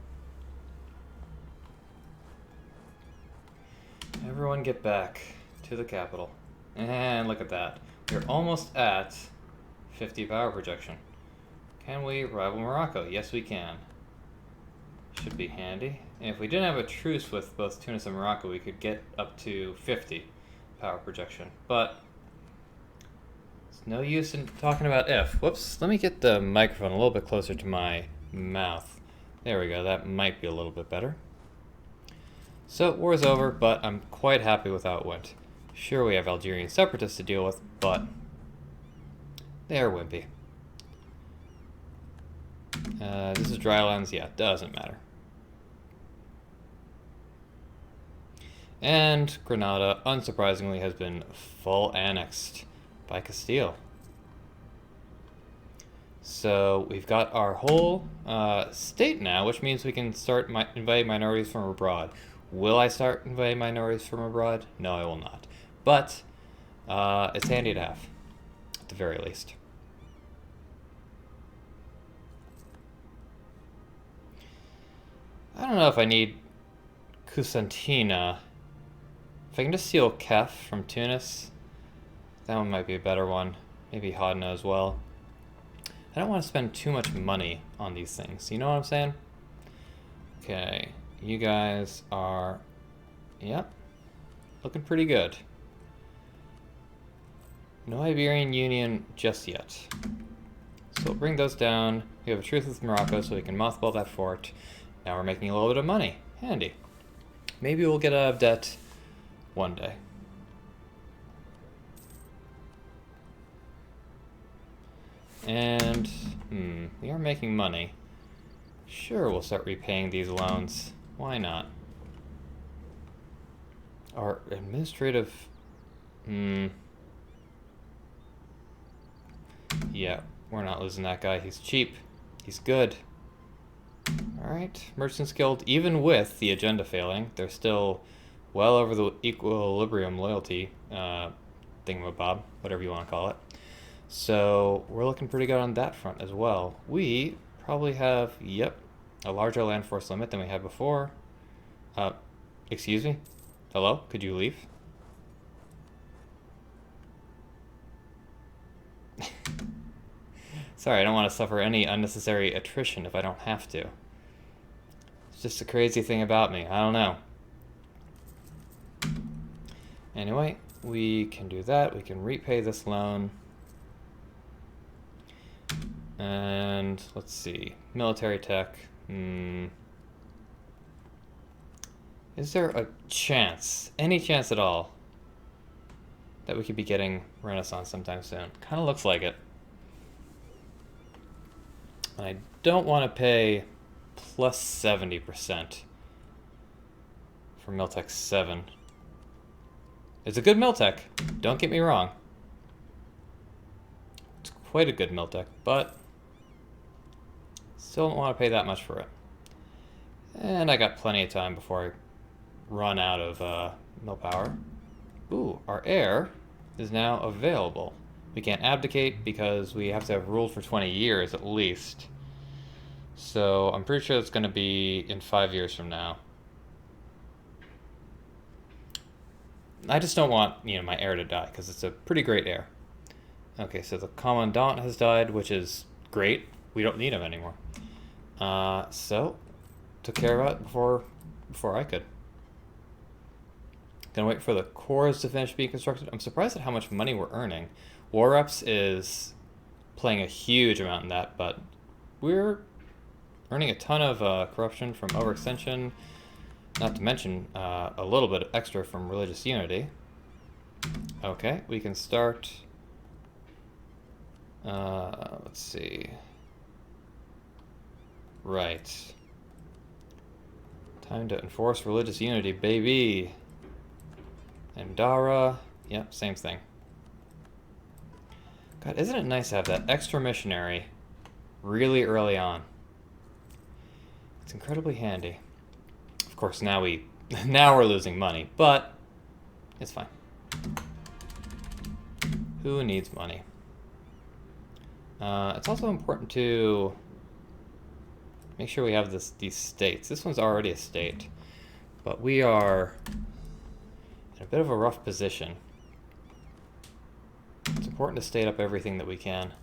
Everyone get back to the capital. And look at that. We're almost at 50 power projection. Can we rival Morocco? Yes, we can. Should be handy. And if we didn't have a truce with both Tunis and Morocco, we could get up to 50 power projection. But it's no use in talking about if. Whoops, let me get the microphone a little bit closer to my mouth. There we go, that might be a little bit better. So, war's over, but I'm quite happy with how it went. Sure, we have Algerian separatists to deal with, but they're wimpy. This is drylands, yeah, doesn't matter. And Granada, unsurprisingly, has been full annexed by Castile. So we've got our whole state now, which means we can start inviting minorities from abroad. Will I start inviting minorities from abroad? No, I will not. But it's handy to have, at the very least. I don't know if I need Kusantina. If I can just steal Kef from Tunis, that one might be a better one. Maybe Hodna as well. I don't want to spend too much money on these things. You know what I'm saying? Okay, you guys are, yep, looking pretty good. No Iberian Union just yet. So we'll bring those down. We have a truce with Morocco, so we can mothball that fort. Now we're making a little bit of money. Handy. Maybe we'll get out of debt one day. And, we are making money. Sure, we'll start repaying these loans. Why not? Our administrative... Yeah, we're not losing that guy. He's cheap. He's good. Alright, Merchants Guild, even with the agenda failing, they're still well over the equilibrium loyalty thingamabob, whatever you want to call it. So we're looking pretty good on that front as well. We probably have, yep, a larger land force limit than we had before. Excuse me? Hello? Could you leave? Sorry, I don't want to suffer any unnecessary attrition if I don't have to. It's just a crazy thing about me. I don't know. Anyway, we can do that. We can repay this loan. And let's see. Military tech. Is there a chance, any chance at all, that we could be getting Renaissance sometime soon? Kind of looks like it. I don't want to pay plus 70% for Miltech 7. It's a good Miltech, don't get me wrong. It's quite a good Miltech, but still don't want to pay that much for it. And I got plenty of time before I run out of mill power. Ooh, our heir is now available. We can't abdicate because we have to have ruled for 20 years at least. So I'm pretty sure it's going to be in 5 years from now. I just don't want, you know, my heir to die because it's a pretty great heir. Okay, so the commandant has died, which is great. We don't need him anymore. So took care of it before I could. Gonna wait for the cores to finish being constructed. I'm surprised at how much money we're earning. War Reps is playing a huge amount in that, but we're earning a ton of corruption from overextension, not to mention a little bit extra from religious unity. Okay, we can start, let's see, right. Time to enforce religious unity, baby. And Dara, yep, same thing. God, isn't it nice to have that extra missionary really early on? It's incredibly handy. Of course, now we're losing money, but it's fine. Who needs money? It's also important to make sure we have these states. This one's already a state, but we are in a bit of a rough position. It's important to state up everything that we can.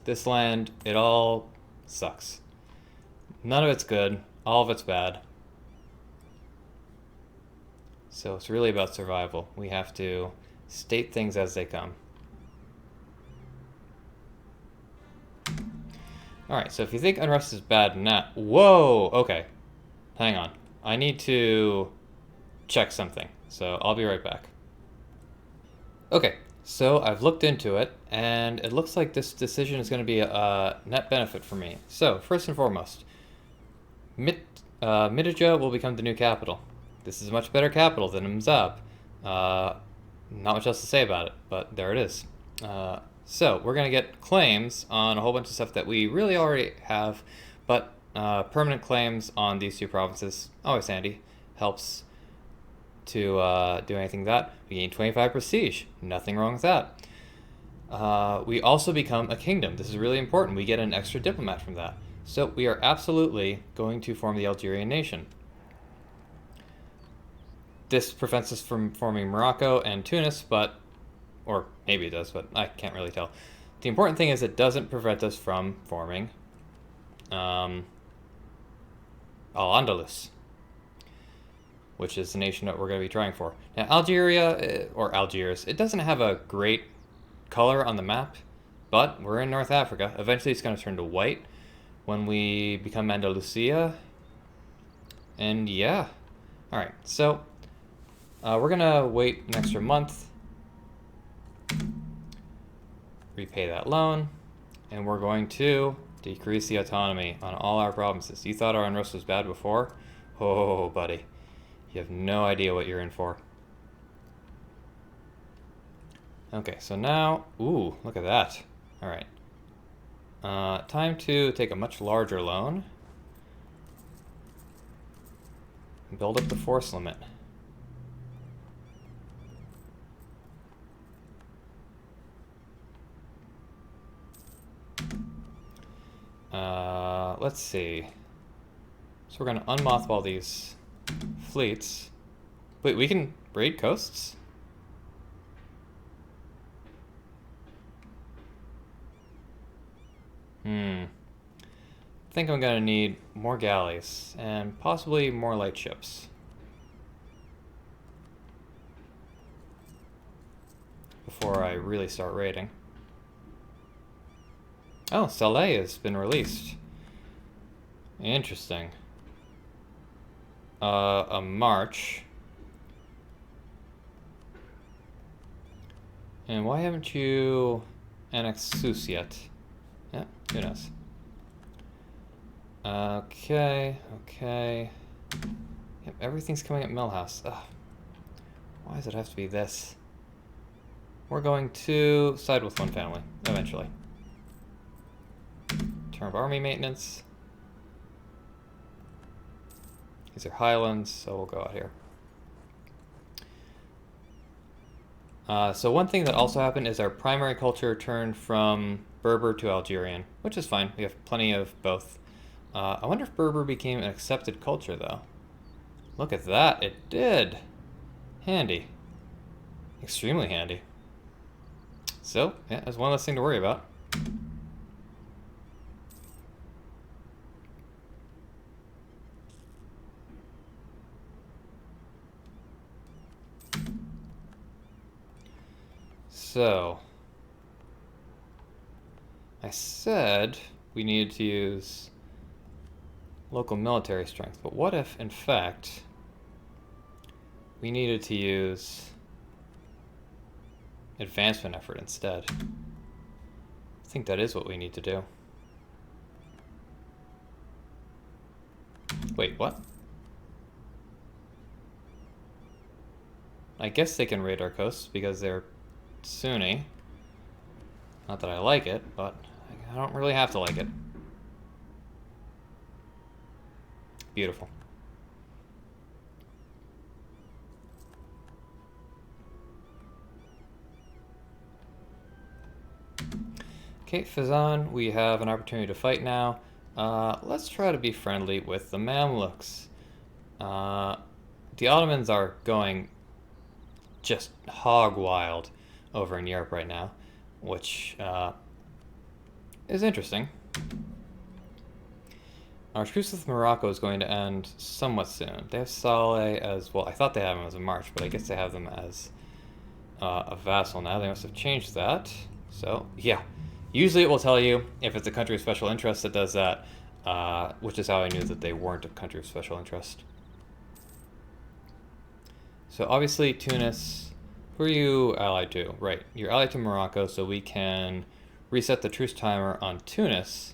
This land, it all sucks. None of it's good. All of it's bad. So it's really about survival. We have to state things as they come. Alright, so if you think unrest is bad now... Whoa! Okay. Hang on. I need to check something. So I'll be right back. Okay, so I've looked into it, and it looks like this decision is going to be a net benefit for me. So, first and foremost, Midija will become the new capital. This is a much better capital than Mzab. Not much else to say about it, but there it is. So, we're going to get claims on a whole bunch of stuff that we really already have, but permanent claims on these two provinces, always handy, helps to do anything that. We gain 25 prestige, nothing wrong with that. We also become a kingdom. This is really important. We get an extra diplomat from that. So we are absolutely going to form the Algerian nation. This prevents us from forming Morocco and Tunis, but, or maybe it does, but I can't really tell. The important thing is it doesn't prevent us from forming Al-Andalus, which is the nation that we're going to be trying for. Now, Algeria, or Algiers, it doesn't have a great color on the map, but we're in North Africa. Eventually it's going to turn to white when we become Andalusia. And yeah. Alright, so we're going to wait an extra month, repay that loan, and we're going to decrease the autonomy on all our provinces. You thought our unrest was bad before? Oh, buddy. You have no idea what you're in for. Okay, so now... Ooh, look at that. Alright. Time to take a much larger loan. And build up the force limit. Let's see. So we're going to unmothball these fleets. Wait, we can raid coasts? I think I'm going to need more galleys and possibly more light ships before I really start raiding. Oh, Saleh has been released. Interesting. A march. And why haven't you annexed Sousse yet? Yeah, who knows? Okay. Yep, everything's coming at Millhouse. Ugh. Why does it have to be this? We're going to side with one family, eventually. Turn of army maintenance. These are highlands, so we'll go out here. So one thing that also happened is our primary culture turned from Berber to Algerian, which is fine. We have plenty of both. I wonder if Berber became an accepted culture, though. Look at that. It did. Handy. Extremely handy. So, yeah, there's one less thing to worry about. So, I said we needed to use local military strength, but what if, in fact, we needed to use advancement effort instead? I think that is what we need to do. Wait, what? I guess they can raid our coasts because they're Sunni. Not that I like it, but I don't really have to like it. Beautiful. Okay, Fazan, we have an opportunity to fight now. Let's try to be friendly with the Mamluks. The Ottomans are going just hog wild over in Europe right now, which is interesting. Our truce with Morocco is going to end somewhat soon. They have Saleh as well. I thought they had them as a march, but I guess they have them as a vassal now. They must have changed that. So, yeah. Usually it will tell you if it's a country of special interest that does that, which is how I knew that they weren't a country of special interest. So obviously Tunis, who are you allied to? Right, you're allied to Morocco, so we can reset the truce timer on Tunis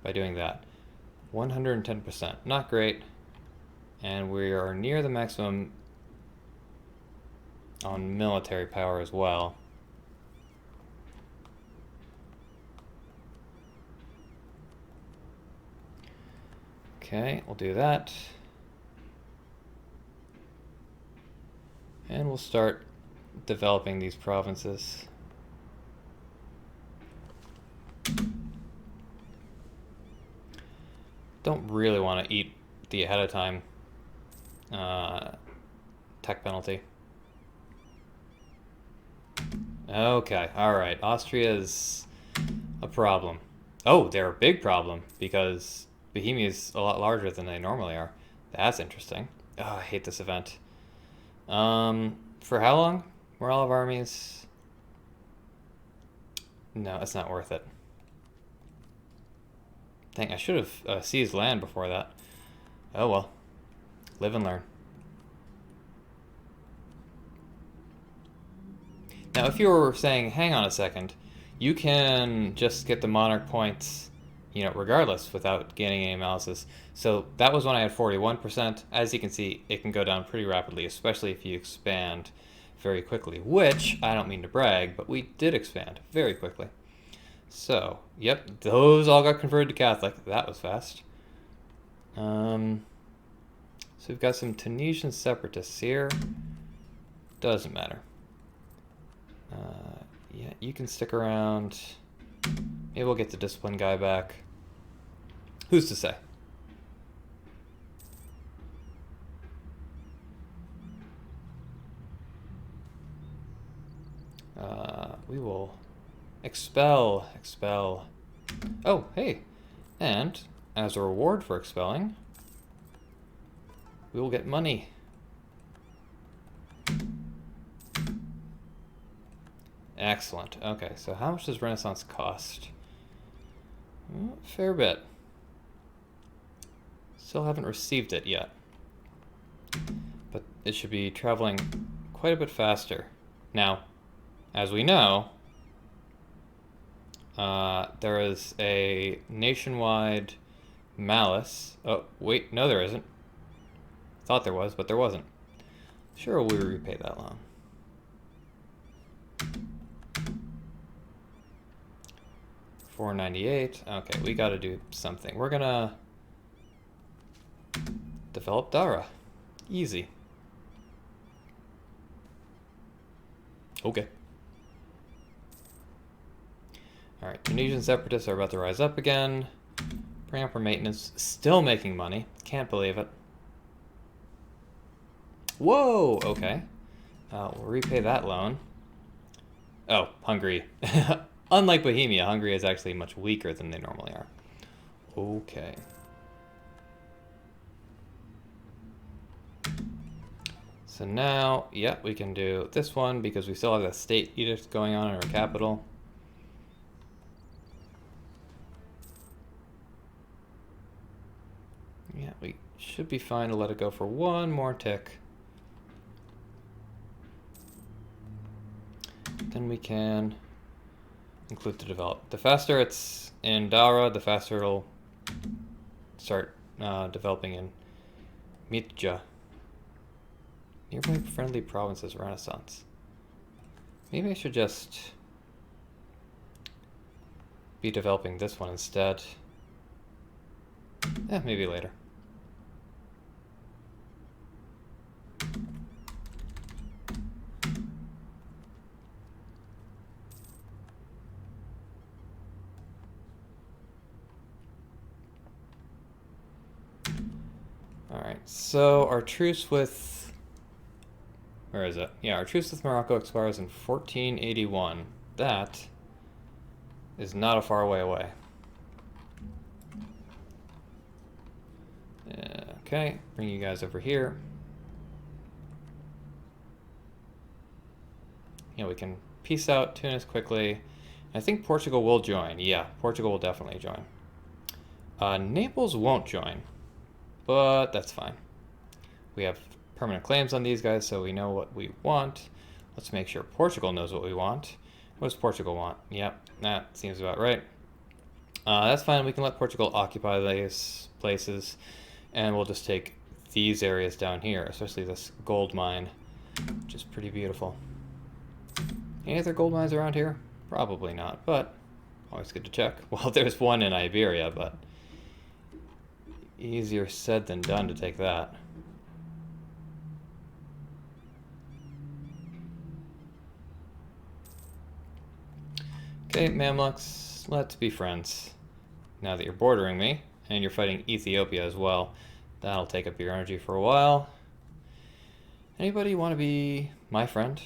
by doing that. 110%, not great. And we are near the maximum on military power as well. Okay, we'll do that. And we'll start developing these provinces. Don't really want to eat the ahead of time tech penalty. Okay, alright. Austria's a problem. Oh, they're a big problem because Bohemia is a lot larger than they normally are. That's interesting. Oh, I hate this event. For how long? Morale of armies? No, it's not worth it. Dang, I should have seized land before that. Oh well. Live and learn. Now, if you were saying, hang on a second, you can just get the monarch points, you know, regardless without gaining any analysis. So that was when I had 41%. As you can see, it can go down pretty rapidly, especially if you expand very quickly, which, I don't mean to brag, but we did expand very quickly. So, yep, those all got converted to Catholic. That was fast. So we've got some Tunisian separatists here. Doesn't matter. Yeah, you can stick around. Maybe we'll get the discipline guy back. Who's to say? We will expel. Oh, hey. And as a reward for expelling, we will get money. Excellent. Okay, so how much does Renaissance cost? Well, fair bit. Still haven't received it yet. But it should be traveling quite a bit faster. Now, as we know, there is a nationwide malice. Oh, wait, no there isn't. Thought there was, but there wasn't. Sure, we'll repay that loan. $498. Okay, we gotta do something. We're gonna develop Dara. Easy. Okay. Alright, Tunisian separatists are about to rise up again. Bring up our maintenance. Still making money. Can't believe it. Whoa! Okay. We'll repay that loan. Oh, Hungary. Unlike Bohemia, Hungary is actually much weaker than they normally are. Okay. So now, yeah, we can do this one because we still have the state edict going on in our capital. Yeah, we should be fine to let it go for one more tick. Then we can include to develop. The faster it's in Dara, the faster it'll start developing in Mitja. Nearby friendly provinces, Renaissance. Maybe I should just be developing this one instead. Maybe later. Alright, so our truce with... Where is it? Yeah, our truce with Morocco expires in 1481. That is not a far way away. Okay, bring you guys over here. Yeah, we can peace out Tunis quickly. I think Portugal will join. Yeah, Portugal will definitely join. Naples won't join, but that's fine. We have permanent claims on these guys, so we know what we want. Let's make sure Portugal knows what we want. What does Portugal want? Yep, that seems about right. That's fine. We can let Portugal occupy these places, and we'll just take these areas down here, especially this gold mine, which is pretty beautiful. Any other gold mines around here? Probably not, but always good to check. Well, there's one in Iberia, but easier said than done to take that. Okay, Mamluks, let's be friends. Now that you're bordering me, and you're fighting Ethiopia as well, that'll take up your energy for a while. Anybody want to be my friend?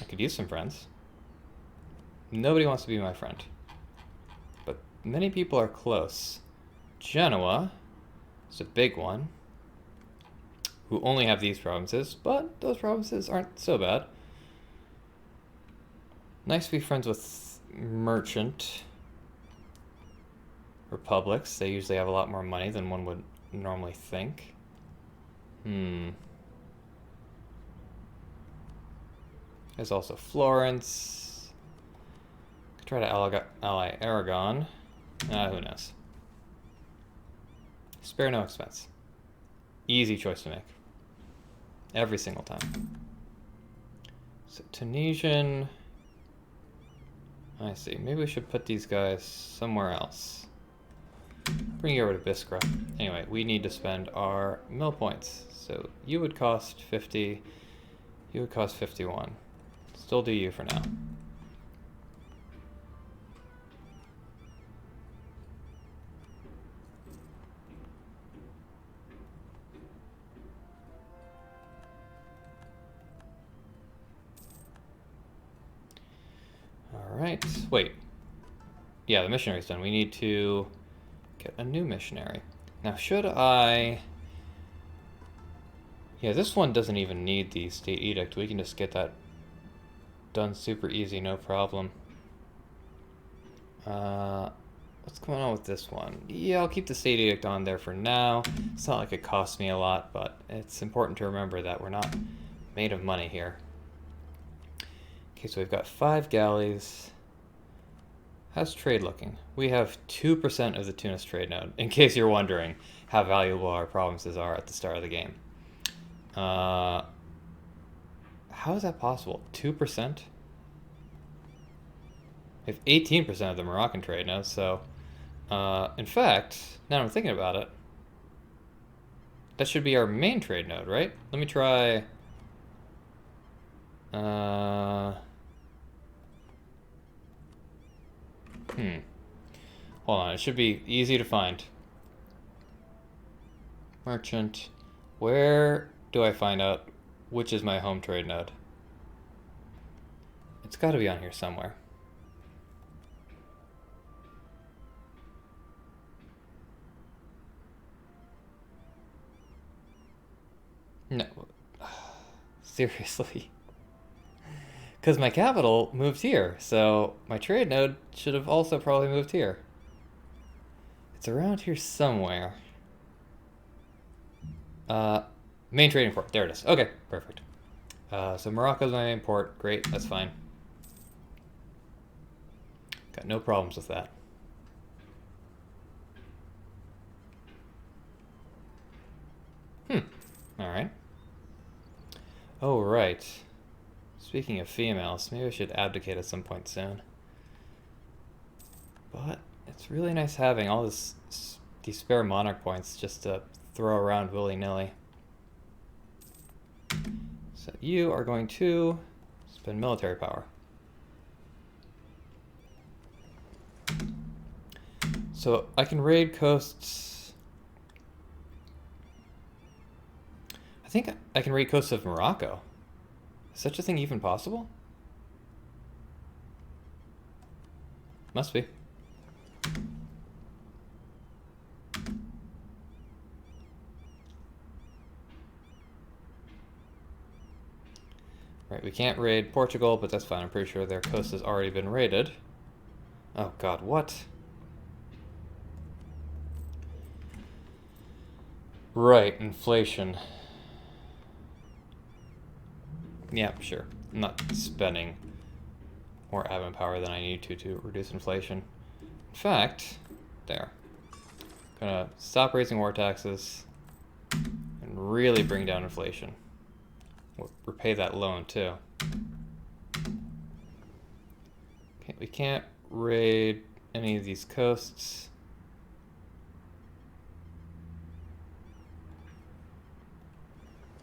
I could use some friends. Nobody wants to be my friend. But many people are close. Genoa is a big one, who only have these provinces, but those provinces aren't so bad. Nice to be friends with merchant republics. They usually have a lot more money than one would normally think. There's also Florence. Could try to ally Aragon. Who knows? Spare no expense. Easy choice to make. Every single time. So Tunisian... I see. Maybe we should put these guys somewhere else. Bring you over to Biskra. Anyway, we need to spend our mill points. So you would cost 50. You would cost 51. Still do you for now. Alright, wait. Yeah, the missionary's done. We need to get a new missionary. Now, should I... Yeah, this one doesn't even need the state edict. We can just get that done super easy, no problem. What's going on with this one? Yeah, I'll keep the state edict on there for now. It's not like it costs me a lot, but it's important to remember that we're not made of money here. Okay, so we've got 5 galleys. How's trade looking? We have 2% of the Tunis trade node, in case you're wondering how valuable our provinces are at the start of the game. How is that possible? 2%? We have 18% of the Moroccan trade node, so... in fact, now I'm thinking about it, that should be our main trade node, right? Let me try... Hold on, it should be easy to find. Merchant. Where do I find out which is my home trade node? It's got to be on here somewhere. No. Seriously. Because my capital moved here, so my trade node should have also probably moved here. It's around here somewhere. Main trading port. There it is. Okay, perfect. So Morocco's my main port. Great, that's fine. Got no problems with that. Alright. Oh, right. Speaking of females, maybe I should abdicate at some point soon. But it's really nice having all these spare monarch points just to throw around willy-nilly. So you are going to spend military power. So I can raid coasts. I think I can raid coasts of Morocco. Is such a thing even possible? Must be. Right, we can't raid Portugal, but that's fine. I'm pretty sure their coast has already been raided. Oh god, what? Right, inflation. Yeah, sure. I'm not spending more admin power than I need to reduce inflation. In fact, there. Gonna stop raising war taxes and really bring down inflation. We'll repay that loan too. Okay, we can't raid any of these coasts.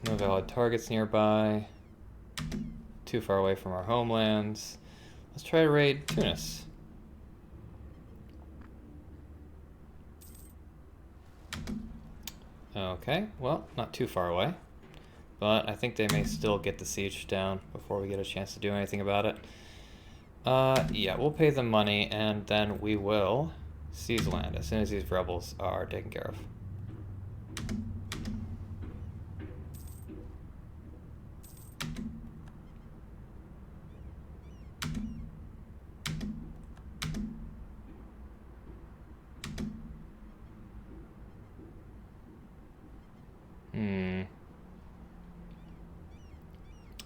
No valid targets nearby. Too far away from our homelands. Let's try to raid Tunis. Okay, well, not too far away. But I think they may still get the siege down before we get a chance to do anything about it. Yeah, we'll pay them money and then we will seize land as soon as these rebels are taken care of.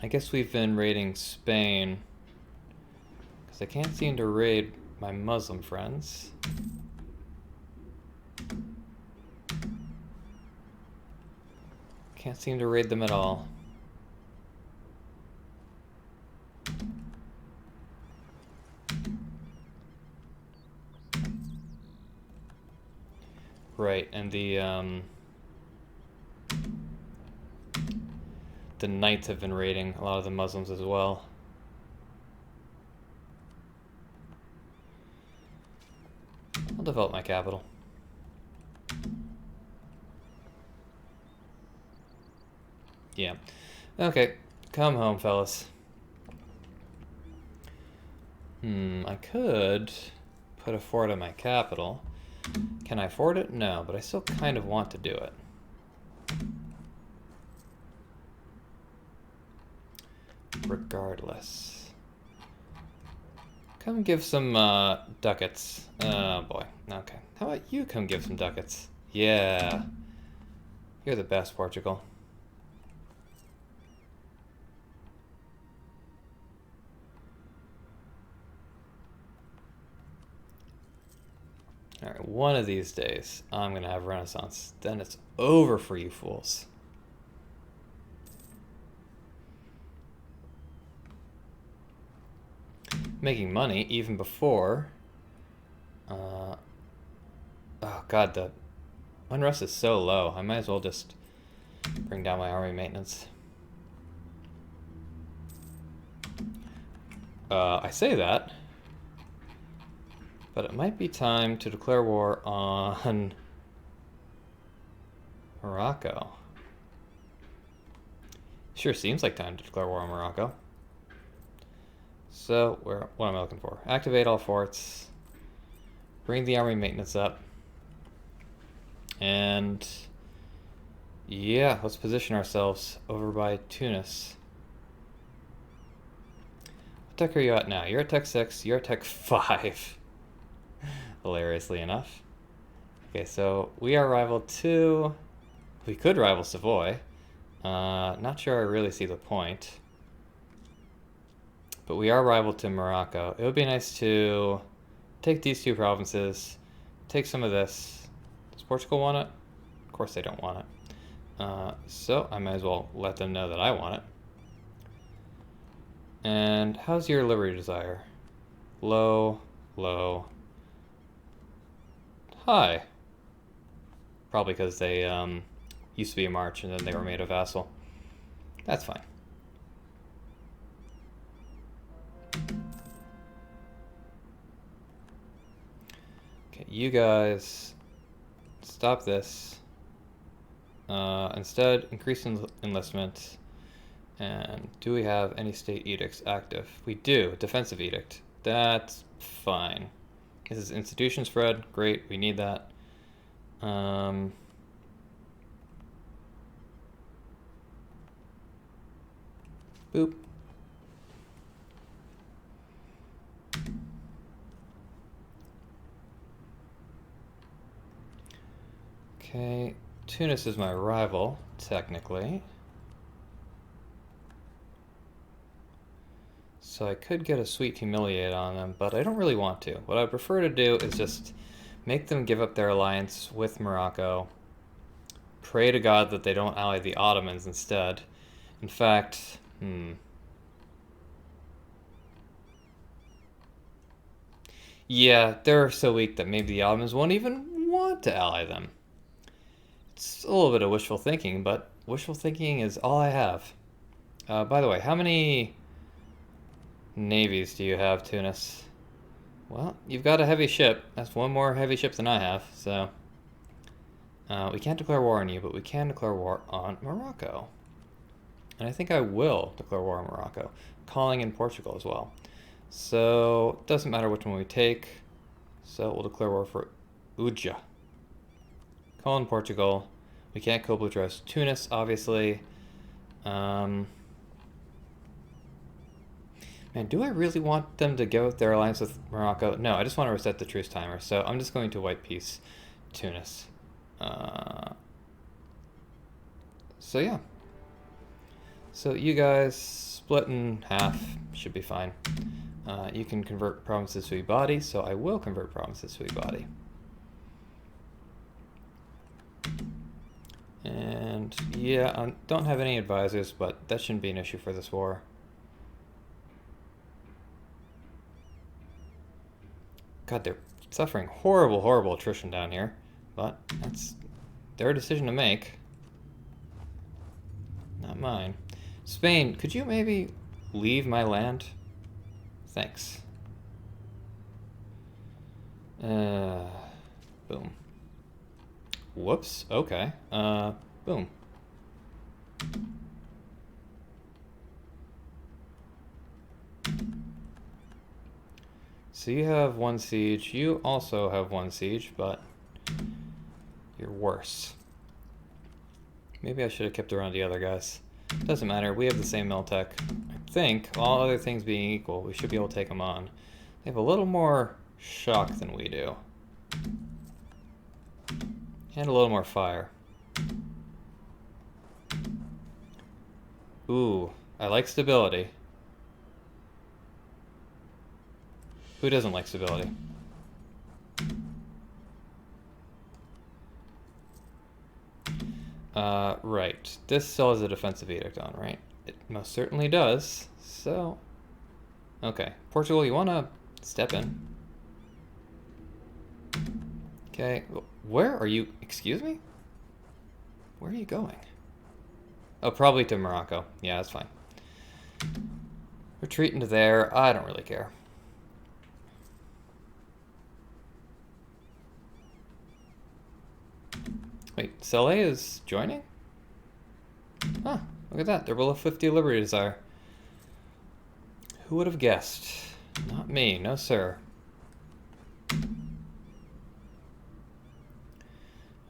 I guess we've been raiding Spain because I can't seem to raid my Muslim friends. Can't seem to raid them at all. Right, and the Knights have been raiding a lot of the Muslims as well. I'll develop my capital. Yeah. Okay, come home, fellas. I could put a fort in my capital. Can I afford it? No, but I still kind of want to do it. Regardless. Come give some ducats. Oh boy. Okay. How about you come give some ducats? Yeah. You're the best, Portugal. Alright, one of these days I'm gonna have Renaissance. Then it's over for you fools. Making money even before. Oh god, the unrest is so low. I might as well just bring down my army maintenance. I say that, but it might be time to declare war on Morocco. Sure seems like time to declare war on Morocco. So, what am I looking for? Activate all forts. Bring the army maintenance up. And yeah, let's position ourselves over by Tunis. What tech are you at now? You're at tech 6, you're at tech 5. Hilariously enough. Okay, so we are rival to... We could rival Savoy. Not sure I really see the point. But we are rival to Morocco. It would be nice to take these two provinces, take some of this. Does Portugal want it? Of course they don't want it. So I might as well let them know that I want it. And how's your liberty desire? Low, low, high. Probably because they used to be a march and then they were made a vassal. That's fine. Okay, you guys stop this. Instead, increase enlistment. And do we have any state edicts active? We do. Defensive edict. That's fine. This is institution spread. Great. We need that. Boop. Okay. Tunis is my rival, technically. So I could get a sweet humiliate on them, but I don't really want to. What I prefer to do is just make them give up their alliance with Morocco. Pray to God that they don't ally the Ottomans instead. In fact, yeah, they're so weak that maybe the Ottomans won't even want to ally them. It's a little bit of wishful thinking, but wishful thinking is all I have. By the way, how many navies do you have, Tunis? Well, you've got a heavy ship. That's one more heavy ship than I have, so... we can't declare war on you, but we can declare war on Morocco. And I think I will declare war on Morocco, calling in Portugal as well. So, it doesn't matter which one we take. So, we'll declare war for Uja. Call in Portugal. We can't co-blue-dress Tunis, obviously. Man, do I really want them to go with their alliance with Morocco? No, I just want to reset the truce timer. So, I'm just going to white peace Tunis. So, yeah. So, you guys split in half. Should be fine. You can convert provinces to Ibadi, so I will convert provinces to Ibadi. And yeah, I don't have any advisors, but that shouldn't be an issue for this war. God, they're suffering horrible, horrible attrition down here, but that's their decision to make. Not mine. Spain, could you maybe leave my land? Thanks. Boom. Whoops, okay. Boom. So you have one siege, you also have one siege, but you're worse. Maybe I should have kept around the other guys. Doesn't matter, we have the same Miltech. I think, all other things being equal, we should be able to take them on. They have a little more shock than we do. And a little more fire. Ooh, I like stability. Who doesn't like stability? Right. This still has a defensive edict on, right? It most certainly does. So, okay. Portugal, you want to step in? Okay. Where are you? Excuse me? Where are you going? Oh, probably to Morocco. Yeah, that's fine. Retreat into there. I don't really care. Wait, Saleh is joining? Huh, look at that. They're below 50 Liberty Desire. Who would have guessed? Not me, no sir.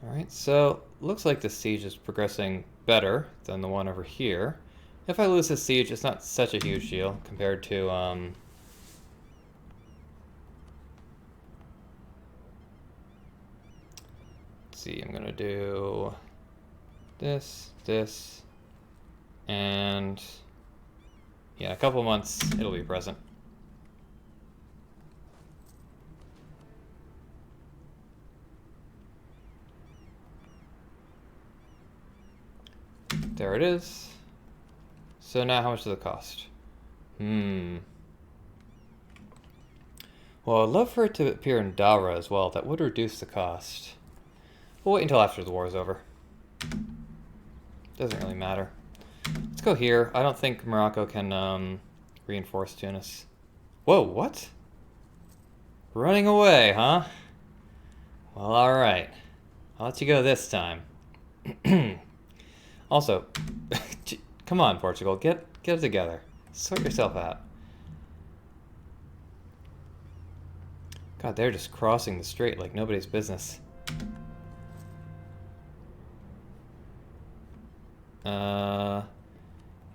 Alright, so looks like the siege is progressing better than the one over here. If I lose this siege, it's not such a huge deal compared to, let's see, I'm gonna do this, and yeah, in a couple months it'll be present. There it is. So now how much does it cost? Well, I'd love for it to appear in Dara as well. That would reduce the cost. We'll wait until after the war is over. Doesn't really matter. Let's go here. I don't think Morocco can reinforce Tunis. Whoa, what? Running away, huh? Well, alright. I'll let you go this time. Also, come on, Portugal. Get it together. Sort yourself out. God, they're just crossing the strait like nobody's business.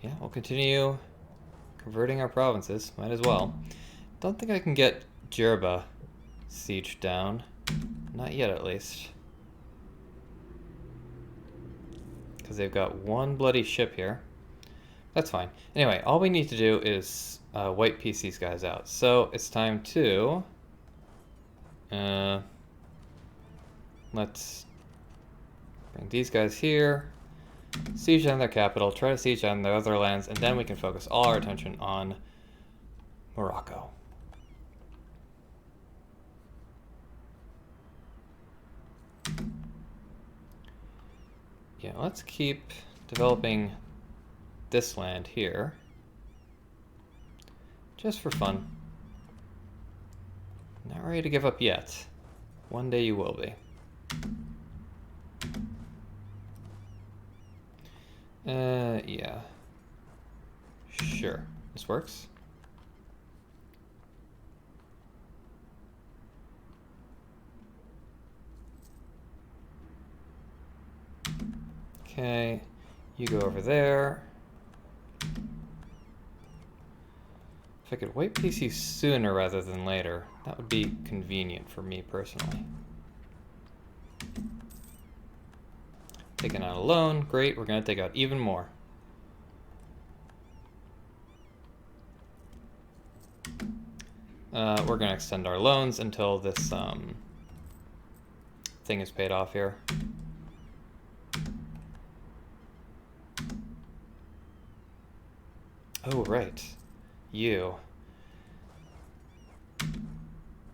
Yeah, we'll continue converting our provinces. Might as well. Don't think I can get Jerba sieged down. Not yet, at least. Because they've got one bloody ship here. That's fine. Anyway, all we need to do is white piece these guys out. So it's time to... let's bring these guys here. Siege on their capital, try to siege on their other lands, and then we can focus all our attention on Morocco. Yeah, let's keep developing this land here. Just for fun. Not ready to give up yet. One day you will be. Yeah. Sure. This works. Okay. You go over there. If I could white piece you sooner rather than later, that would be convenient for me personally. Taking out a loan, great, we're gonna take out even more. We're gonna extend our loans until this thing is paid off here. Oh, right. You.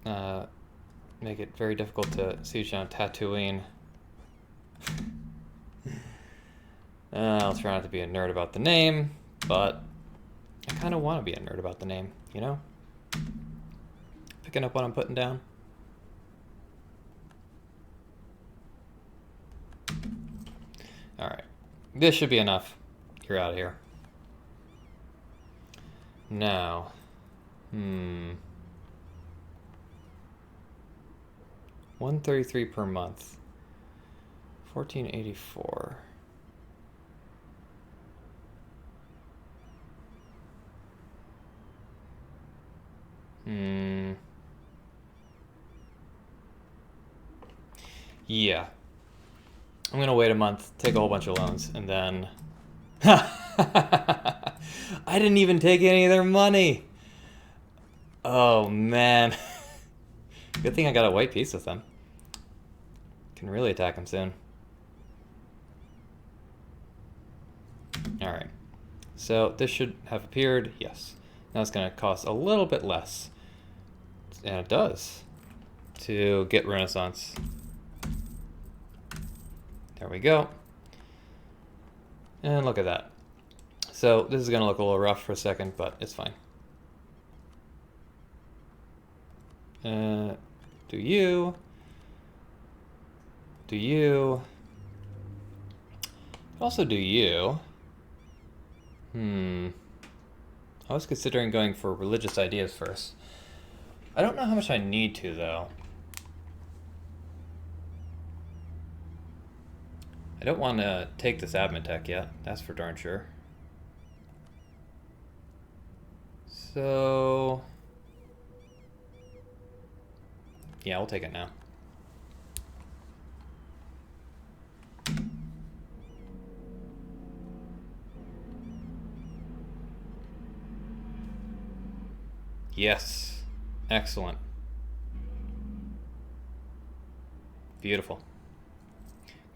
Make it very difficult to siege on Tatooine. I'll try not to be a nerd about the name, but I kind of want to be a nerd about the name, you know? Picking up what I'm putting down. Alright. This should be enough. You're out of here. Now. 133 per month. 1484. Yeah. I'm gonna wait a month, take a whole bunch of loans, and then... I didn't even take any of their money! Oh, man. Good thing I got a white piece with them. Can really attack them soon. Alright. So, this should have appeared. Yes. Now it's gonna cost a little bit less. And it does. To get Renaissance. There we go. And look at that. So this is going to look a little rough for a second, but it's fine. Do you. Also do you. I was considering going for religious ideas first. I don't know how much I need to, though. I don't want to take this admin tech yet. That's for darn sure. So... yeah, we'll take it now. Yes. Excellent. Beautiful.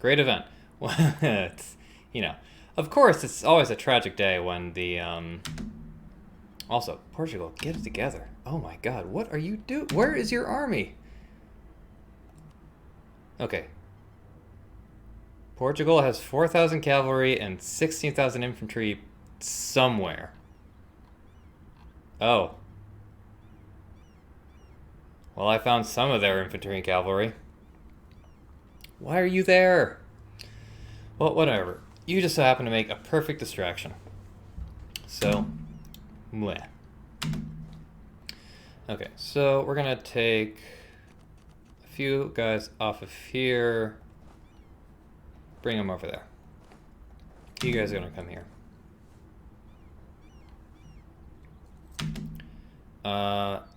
Great event. It's, you know. Of course, it's always a tragic day when the, Also, Portugal, get it together. Oh my god, what are you doing? Where is your army? Okay. Portugal has 4,000 cavalry and 16,000 infantry somewhere. Oh. Well, I found some of their infantry and cavalry. Why are you there? Well, whatever. You just so happen to make a perfect distraction. So, bleh. Okay, so we're gonna take a few guys off of here. Bring them over there. You guys are gonna come here.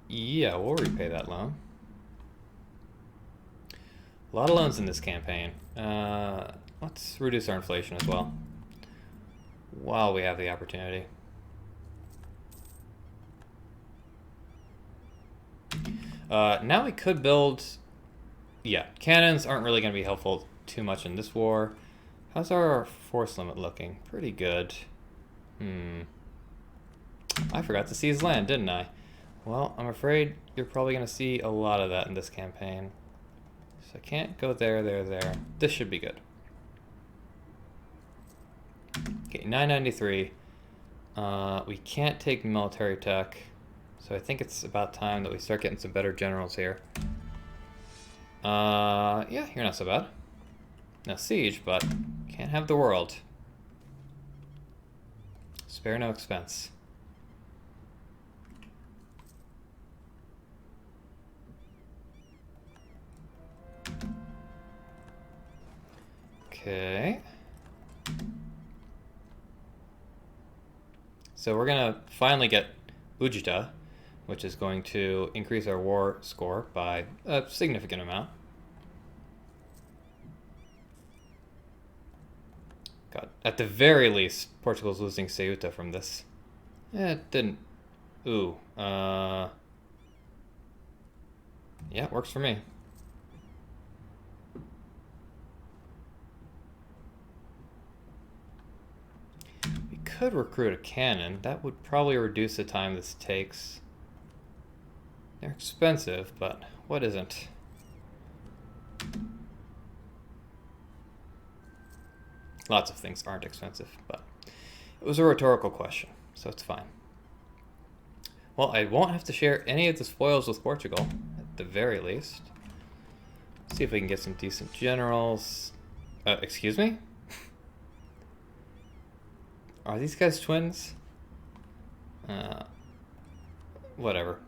Yeah, we'll repay that loan. A lot of loans in this campaign. Let's reduce our inflation as well, while we have the opportunity. Now we could build... Yeah, cannons aren't really going to be helpful too much in this war. How's our force limit looking? Pretty good. I forgot to seize land, didn't I? Well, I'm afraid you're probably going to see a lot of that in this campaign. So I can't go there, there, there. This should be good. Okay, 993. We can't take military tech. So I think it's about time that we start getting some better generals here. Yeah, you're not so bad. Now siege, but can't have the world. Spare no expense. Okay. So we're gonna finally get Ujita, which is going to increase our war score by a significant amount. God, at the very least, Portugal's losing Ceuta from this. It didn't. Ooh. Yeah, it works for me. We could recruit a cannon. That would probably reduce the time this takes. They're expensive, but what isn't? Lots of things aren't expensive, but it was a rhetorical question, so it's fine. Well, I won't have to share any of the spoils with Portugal, at the very least. See if we can get some decent generals. Excuse me? Are these guys twins? Whatever.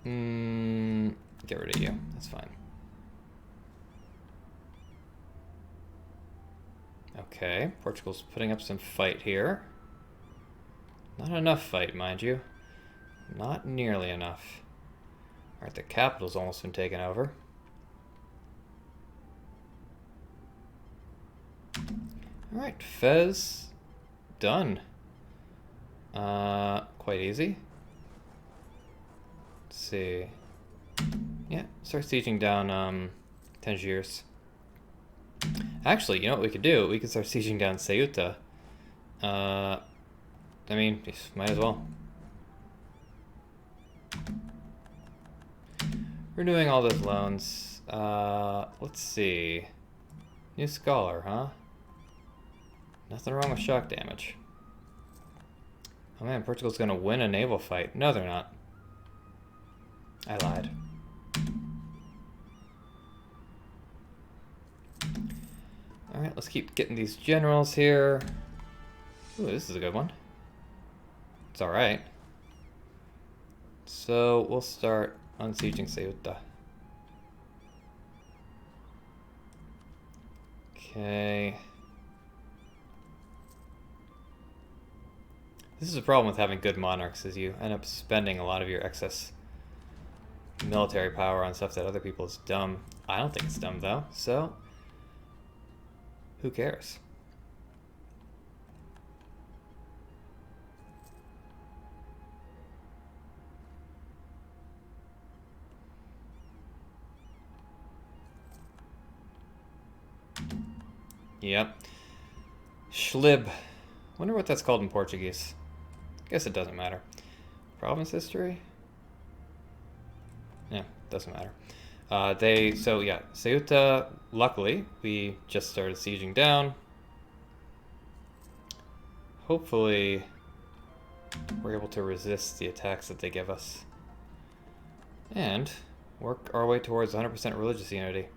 Get rid of you. That's fine. Okay, Portugal's putting up some fight here. Not enough fight, mind you. Not nearly enough. Alright, the capital's almost been taken over. Alright, Fez. Done. Quite easy. Let's see. Yeah, start sieging down, Tangiers. Actually, you know what we could do? We could start sieging down Ceuta. I mean, might as well. Renewing all those loans. Let's see. New scholar, huh? Nothing wrong with shock damage. Oh man, Portugal's gonna win a naval fight. No, they're not. I lied. Alright, let's keep getting these generals here. Ooh, this is a good one. It's alright. So, we'll start unsieging Ceuta. Okay. This is a problem with having good monarchs, is you end up spending a lot of your excess military power on stuff that other people is dumb. I don't think it's dumb, though, so who cares? Yep. Schlib. Wonder what that's called in Portuguese. Guess it doesn't matter. Province history? Yeah, doesn't matter. So yeah, Ceuta, luckily, we just started sieging down. Hopefully, we're able to resist the attacks that they give us. And work our way towards 100% religious unity.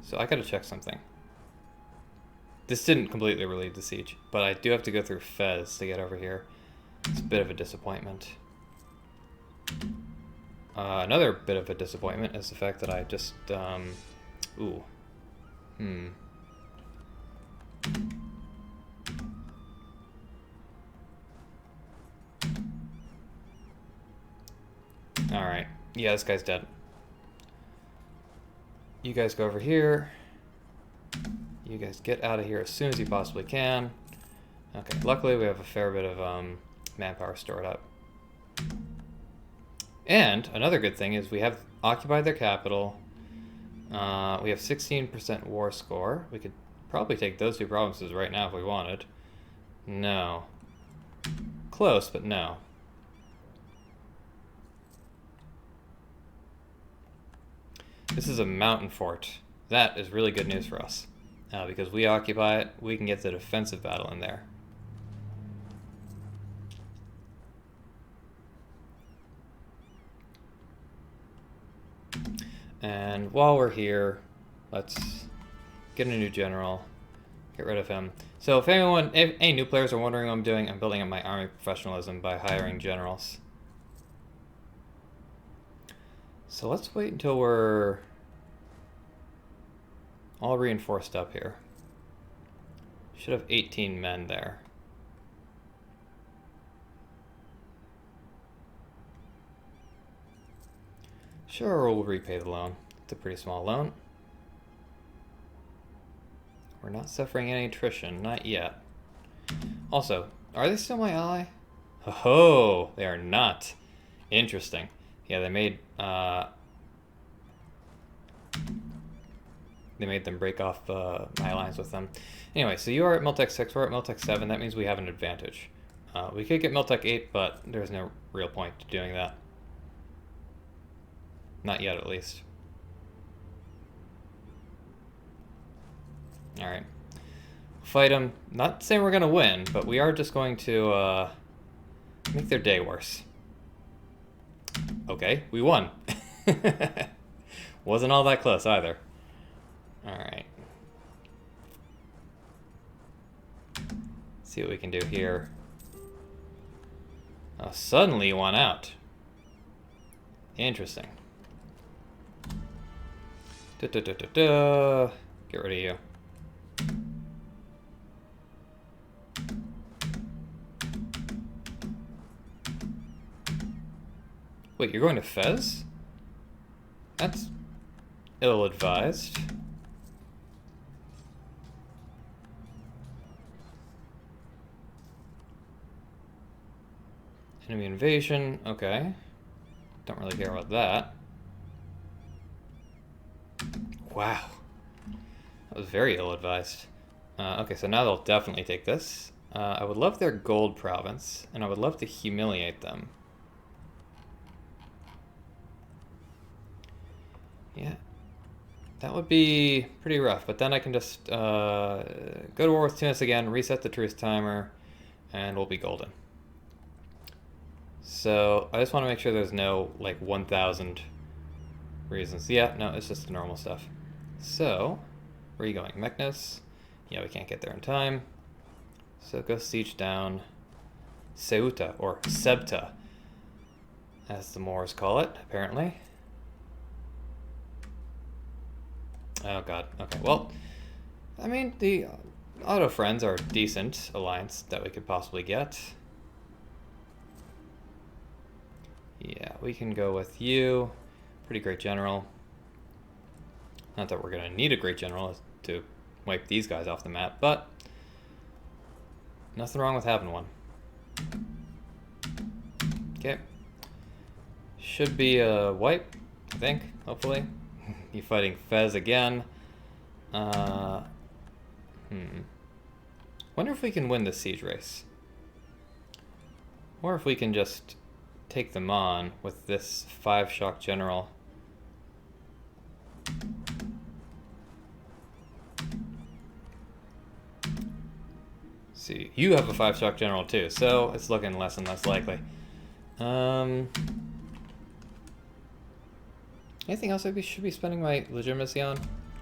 So I gotta check something. This didn't completely relieve the siege, but I do have to go through Fez to get over here. It's a bit of a disappointment. Another bit of a disappointment is the fact that I just, Alright. Yeah, this guy's dead. You guys go over here. You guys get out of here as soon as you possibly can. Okay, luckily we have a fair bit of manpower stored up. And another good thing is we have occupied their capital. We have 16% war score. We could probably take those two provinces right now if we wanted. No. Close, but no. This is a mountain fort. That is really good news for us. Because we occupy it, we can get the defensive battle in there. And while we're here, let's get a new general, get rid of him. So if any new players are wondering what I'm doing, I'm building up my army professionalism by hiring generals. So let's wait until we're all reinforced up here. Should have 18 men there. Sure, we'll repay the loan. It's a pretty small loan. We're not suffering any attrition, not yet. Also, are they still my ally? Oh, they are not. Interesting. Yeah, they made them break off my alliance with them. Anyway, so you are at Miltech 6, we're at Miltech 7. That means we have an advantage. We could get Miltech 8, but there's no real point to doing that. Not yet, at least. Alright. Fight them. Not saying we're going to win, but we are just going to make their day worse. Okay, we won. Wasn't all that close either. Alright. See what we can do here. Oh, suddenly you want out. Interesting. Get rid of you. Wait, you're going to Fez? That's ill-advised. Enemy invasion, okay. Don't really care about that. Wow. That was very ill-advised. Okay, so now they'll definitely take this. I would love their gold province, and I would love to humiliate them. Yeah. That would be pretty rough, but then I can just go to war with Tunis again, reset the truce timer, and we'll be golden. So I just want to make sure there's no, like, 1,000 reasons. Yeah, no, it's just the normal stuff. So, where are you going? Meknes? Yeah, we can't get there in time. So go siege down Ceuta, or Ceuta, as the Moors call it, apparently. Oh god, okay, well, I mean, the Otto Friends are a decent alliance that we could possibly get. Yeah, we can go with you. Pretty great general. Not that we're going to need a great general to wipe these guys off the map, but nothing wrong with having one. Okay. Should be a wipe, I think, hopefully. You fighting Fez again. Uh, Wonder if we can win the siege race. Or if we can just take them on with this 5 shock general. See, you have a 5 shock general too, so it's looking less and less likely. Anything else I should be spending my legitimacy on?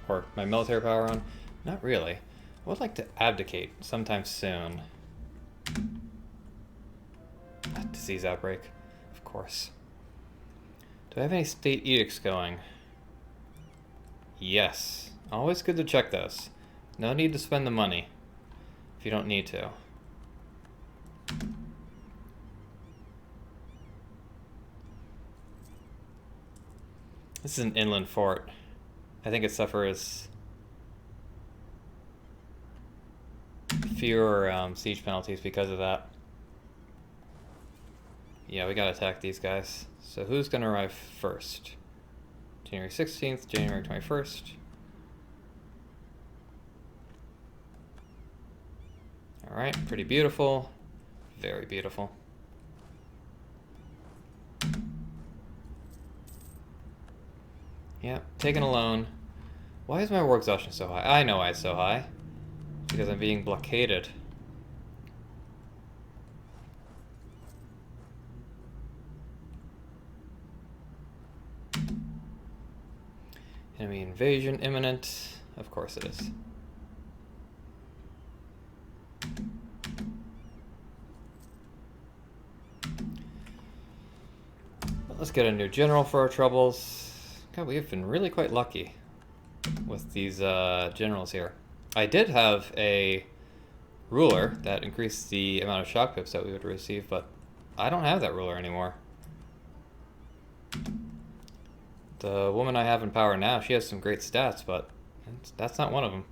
Or my military power on? Not really. I would like to abdicate sometime soon. Disease outbreak, of course. Do I have any state edicts going? Yes. Always good to check those. No need to spend the money if you don't need to. This is an inland fort. I think it suffers fewer siege penalties because of that. Yeah, we gotta attack these guys. So who's gonna arrive first? January 16th, January 21st. Alright, pretty beautiful. Very beautiful. Yeah, taken a loan. Why is my war exhaustion so high? I know why it's so high. Because I'm being blockaded. Enemy invasion imminent. Of course it is. Let's get a new general for our troubles. God, we have been really quite lucky with these generals here. I did have a ruler that increased the amount of shock pips that we would receive, but I don't have that ruler anymore. The woman I have in power now, she has some great stats, but that's not one of them.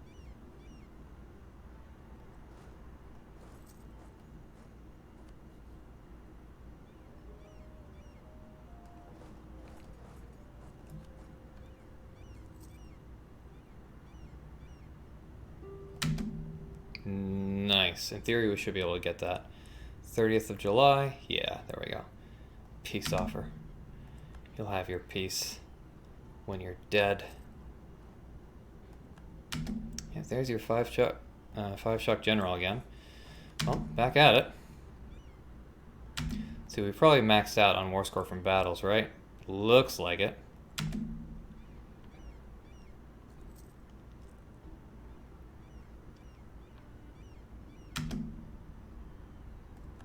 Nice. In theory, we should be able to get that. 30th of July. Yeah, there we go. Peace offer. You'll have your peace when you're dead. Yeah, there's your 5 shock general again. Well, back at it. See, we probably maxed out on war score from battles, right? Looks like it.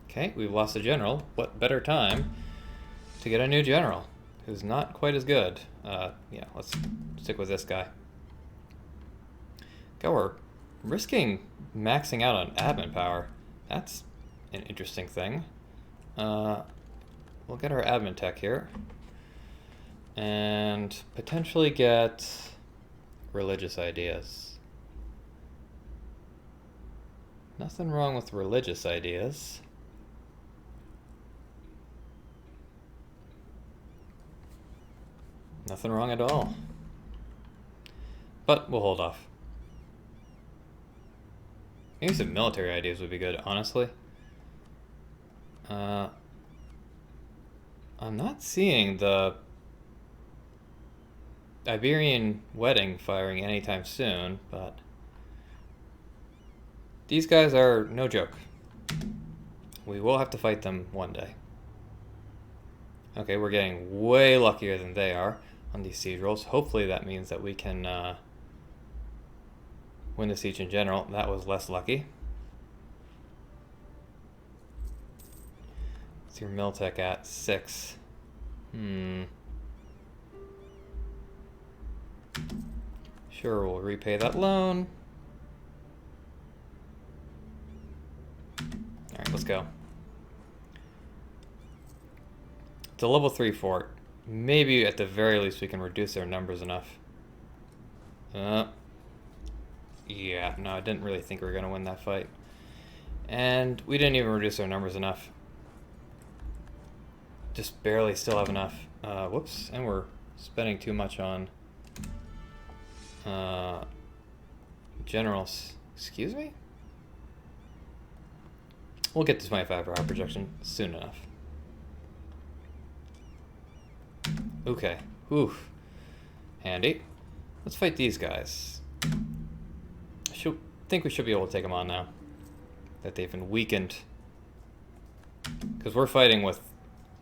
Okay, we've lost a general. What better time to get a new general who's not quite as good? Yeah, let's stick with this guy. God, we're risking maxing out on admin power. That's an interesting thing. We'll get our admin tech here. And potentially get religious ideas. Nothing wrong with religious ideas. Nothing wrong at all. But we'll hold off. Maybe some military ideas would be good, honestly. I'm not seeing the Iberian wedding firing anytime soon, but these guys are no joke. We will have to fight them one day. Okay, we're getting way luckier than they are on these siege rolls. Hopefully that means that we can win the siege in general. That was less lucky. What's your Miltech at? 6. Sure, we'll repay that loan. Alright, let's go. It's a level 3 fort. Maybe at the very least we can reduce their numbers enough. Yeah, no, I didn't really think we were going to win that fight. And we didn't even reduce our numbers enough. Just barely still have enough. Whoops, and we're spending too much on Generals. Excuse me? We'll get to 25-hour projection soon enough. Okay. Oof. Handy. Let's fight these guys. I think we should be able to take them on now. That they've been weakened. Because we're fighting with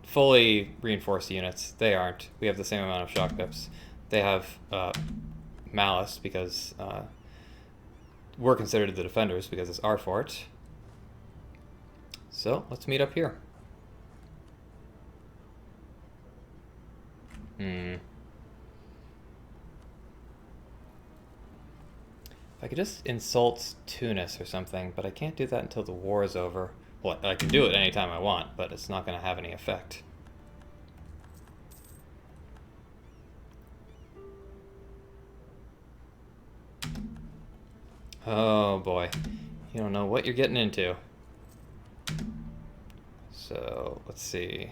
fully reinforced units. They aren't. We have the same amount of shock pips. They have malice because we're considered the defenders because it's our fort. So let's meet up here. If I could just insult Tunis or something, but I can't do that until the war is over. Well, I can do it anytime I want, but it's not going to have any effect. Oh boy, you don't know what you're getting into. So, let's see.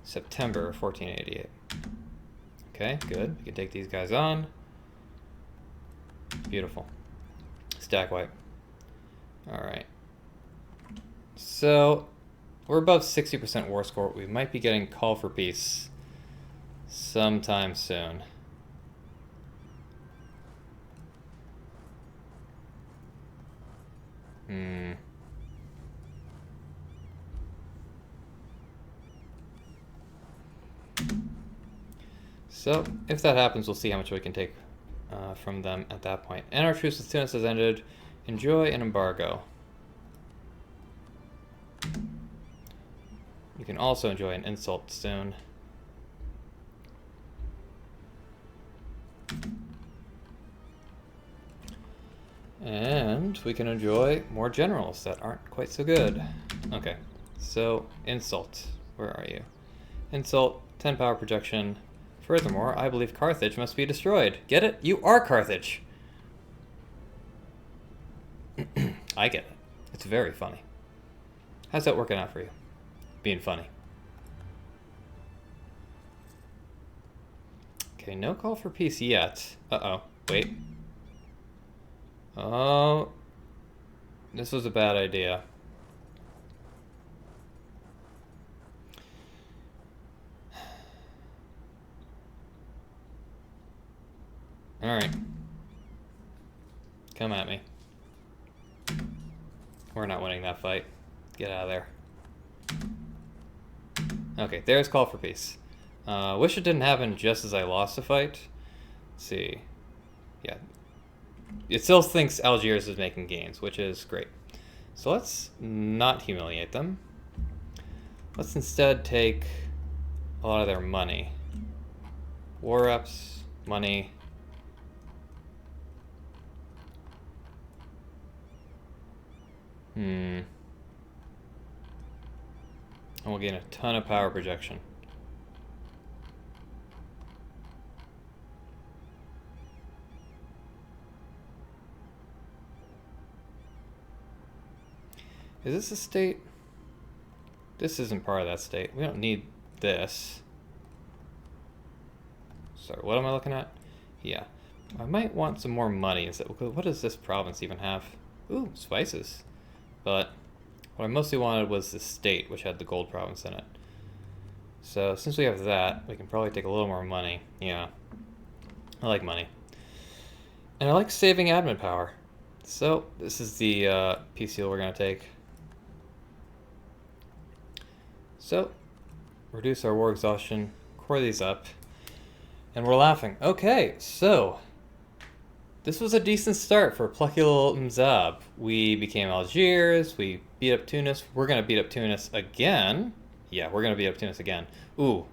September 1488. Okay, good. We can take these guys on. Beautiful. Stack wipe. Alright. So, we're above 60% war score. We might be getting call for peace sometime soon. So, if that happens, we'll see how much we can take from them at that point. And our truce with Tunis has ended. Enjoy an embargo. You can also enjoy an insult soon. And we can enjoy more generals that aren't quite so good. Okay, so insult. Where are you? Insult, 10 power projection. Furthermore, I believe Carthage must be destroyed. Get it? You are Carthage! I get it. It's very funny. How's that working out for you? Being funny. Okay, no call for peace yet. Uh-oh. Wait. Oh. This was a bad idea. Alright. Come at me. We're not winning that fight. Get out of there. Okay, there's call for peace. Wish it didn't happen just as I lost the fight. Let's see. Yeah. It still thinks Algiers is making gains, which is great. So let's not humiliate them. Let's instead take a lot of their money. War reps, money. And we'll gain a ton of power projection. Is this a state? This isn't part of that state. We don't need this. Sorry, what am I looking at? Yeah. I might want some more money. What does this province even have? Ooh, spices. But what I mostly wanted was the state, which had the gold province in it. So since we have that, we can probably take a little more money. Yeah. I like money. And I like saving admin power. So this is the peace deal we're going to take. So, reduce our war exhaustion, core these up, and we're laughing. Okay, so, this was a decent start for plucky little Mzab. We became Algiers, we beat up Tunis, we're going to beat up Tunis again. Yeah, we're going to beat up Tunis again. Ooh,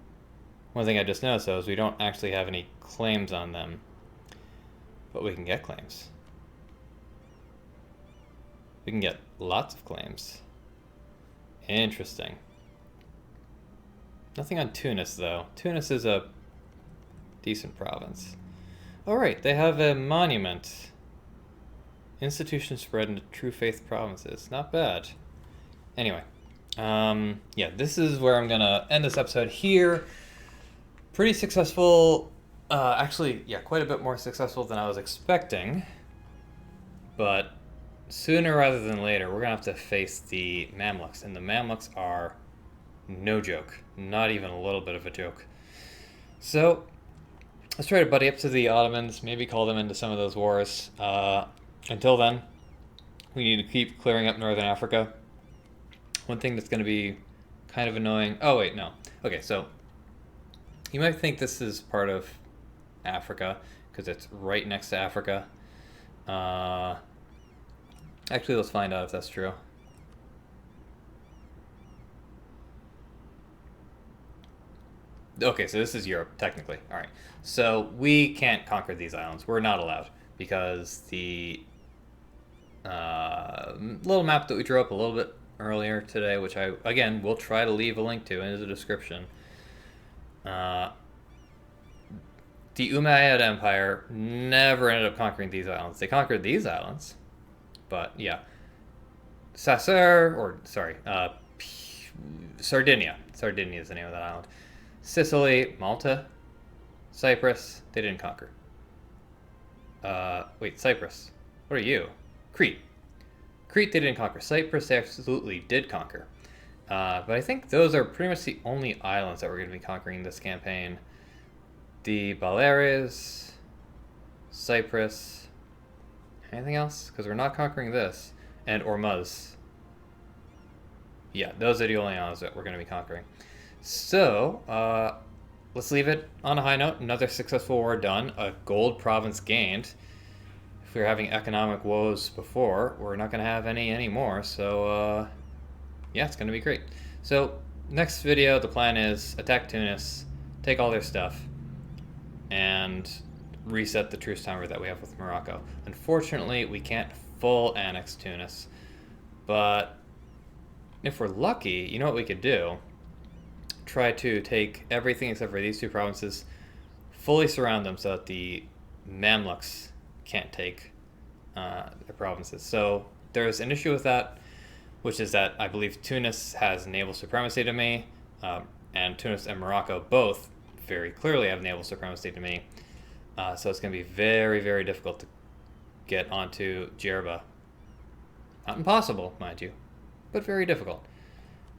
one thing I just noticed though is we don't actually have any claims on them, but we can get claims. We can get lots of claims. Interesting. Nothing on Tunis, though. Tunis is a decent province. Oh, right, they have a monument. Institutions spread into true faith provinces. Not bad. Anyway, yeah, this is where I'm gonna end this episode here. Pretty successful. Actually, yeah, quite a bit more successful than I was expecting. but sooner rather than later, we're going to have to face the Mamluks, and the Mamluks are no joke. Not even a little bit of a joke. So, let's try to buddy up to the Ottomans, maybe call them into some of those wars. Until then, we need to keep clearing up Northern Africa. One thing that's going to be kind of annoying... Oh, wait, no. Okay, so you might think this is part of Africa, because it's right next to Africa. Actually, let's find out if that's true. Okay, so this is Europe, technically. All right. So we can't conquer these islands. We're not allowed, because the little map that we drew up a little bit earlier today, which I, again, will try to leave a link to in the description. The Umayyad Empire never ended up conquering these islands. They conquered these islands, but yeah. Sardinia. Sardinia is the name of that island. Sicily, Malta, Cyprus, they didn't conquer. Wait, Cyprus. What are you? Crete. Crete, they didn't conquer. Cyprus, they absolutely did conquer. But I think those are pretty much the only islands that we're going to be conquering this campaign. The Baleares, Cyprus, anything else? Because we're not conquering this. And Ormuz. Yeah, those are the only islands that we're going to be conquering. So, let's leave it on a high note. Another successful war done. A gold province gained. If we were having economic woes before, we're not going to have any anymore. So, yeah, it's going to be great. So, next video, the plan is attack Tunis, take all their stuff, and reset the truce timer that we have with Morocco. Unfortunately, we can't full annex Tunis, but if we're lucky, you know what we could do? Try to take everything except for these two provinces, fully surround them so that the Mamluks can't take the provinces. So there's an issue with that, which is that I believe Tunis has naval supremacy to me, and Tunis and Morocco both very clearly have naval supremacy to me. So it's going to be very, very difficult to get onto Djerba. Not impossible, mind you, but very difficult.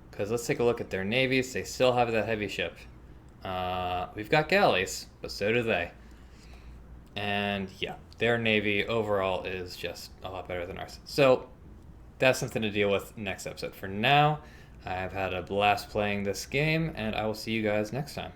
Because let's take a look at their navies. They still have that heavy ship. We've got galleys, but so do they. And yeah, their navy overall is just a lot better than ours. So that's something to deal with next episode. For now, I've had a blast playing this game, and I will see you guys next time.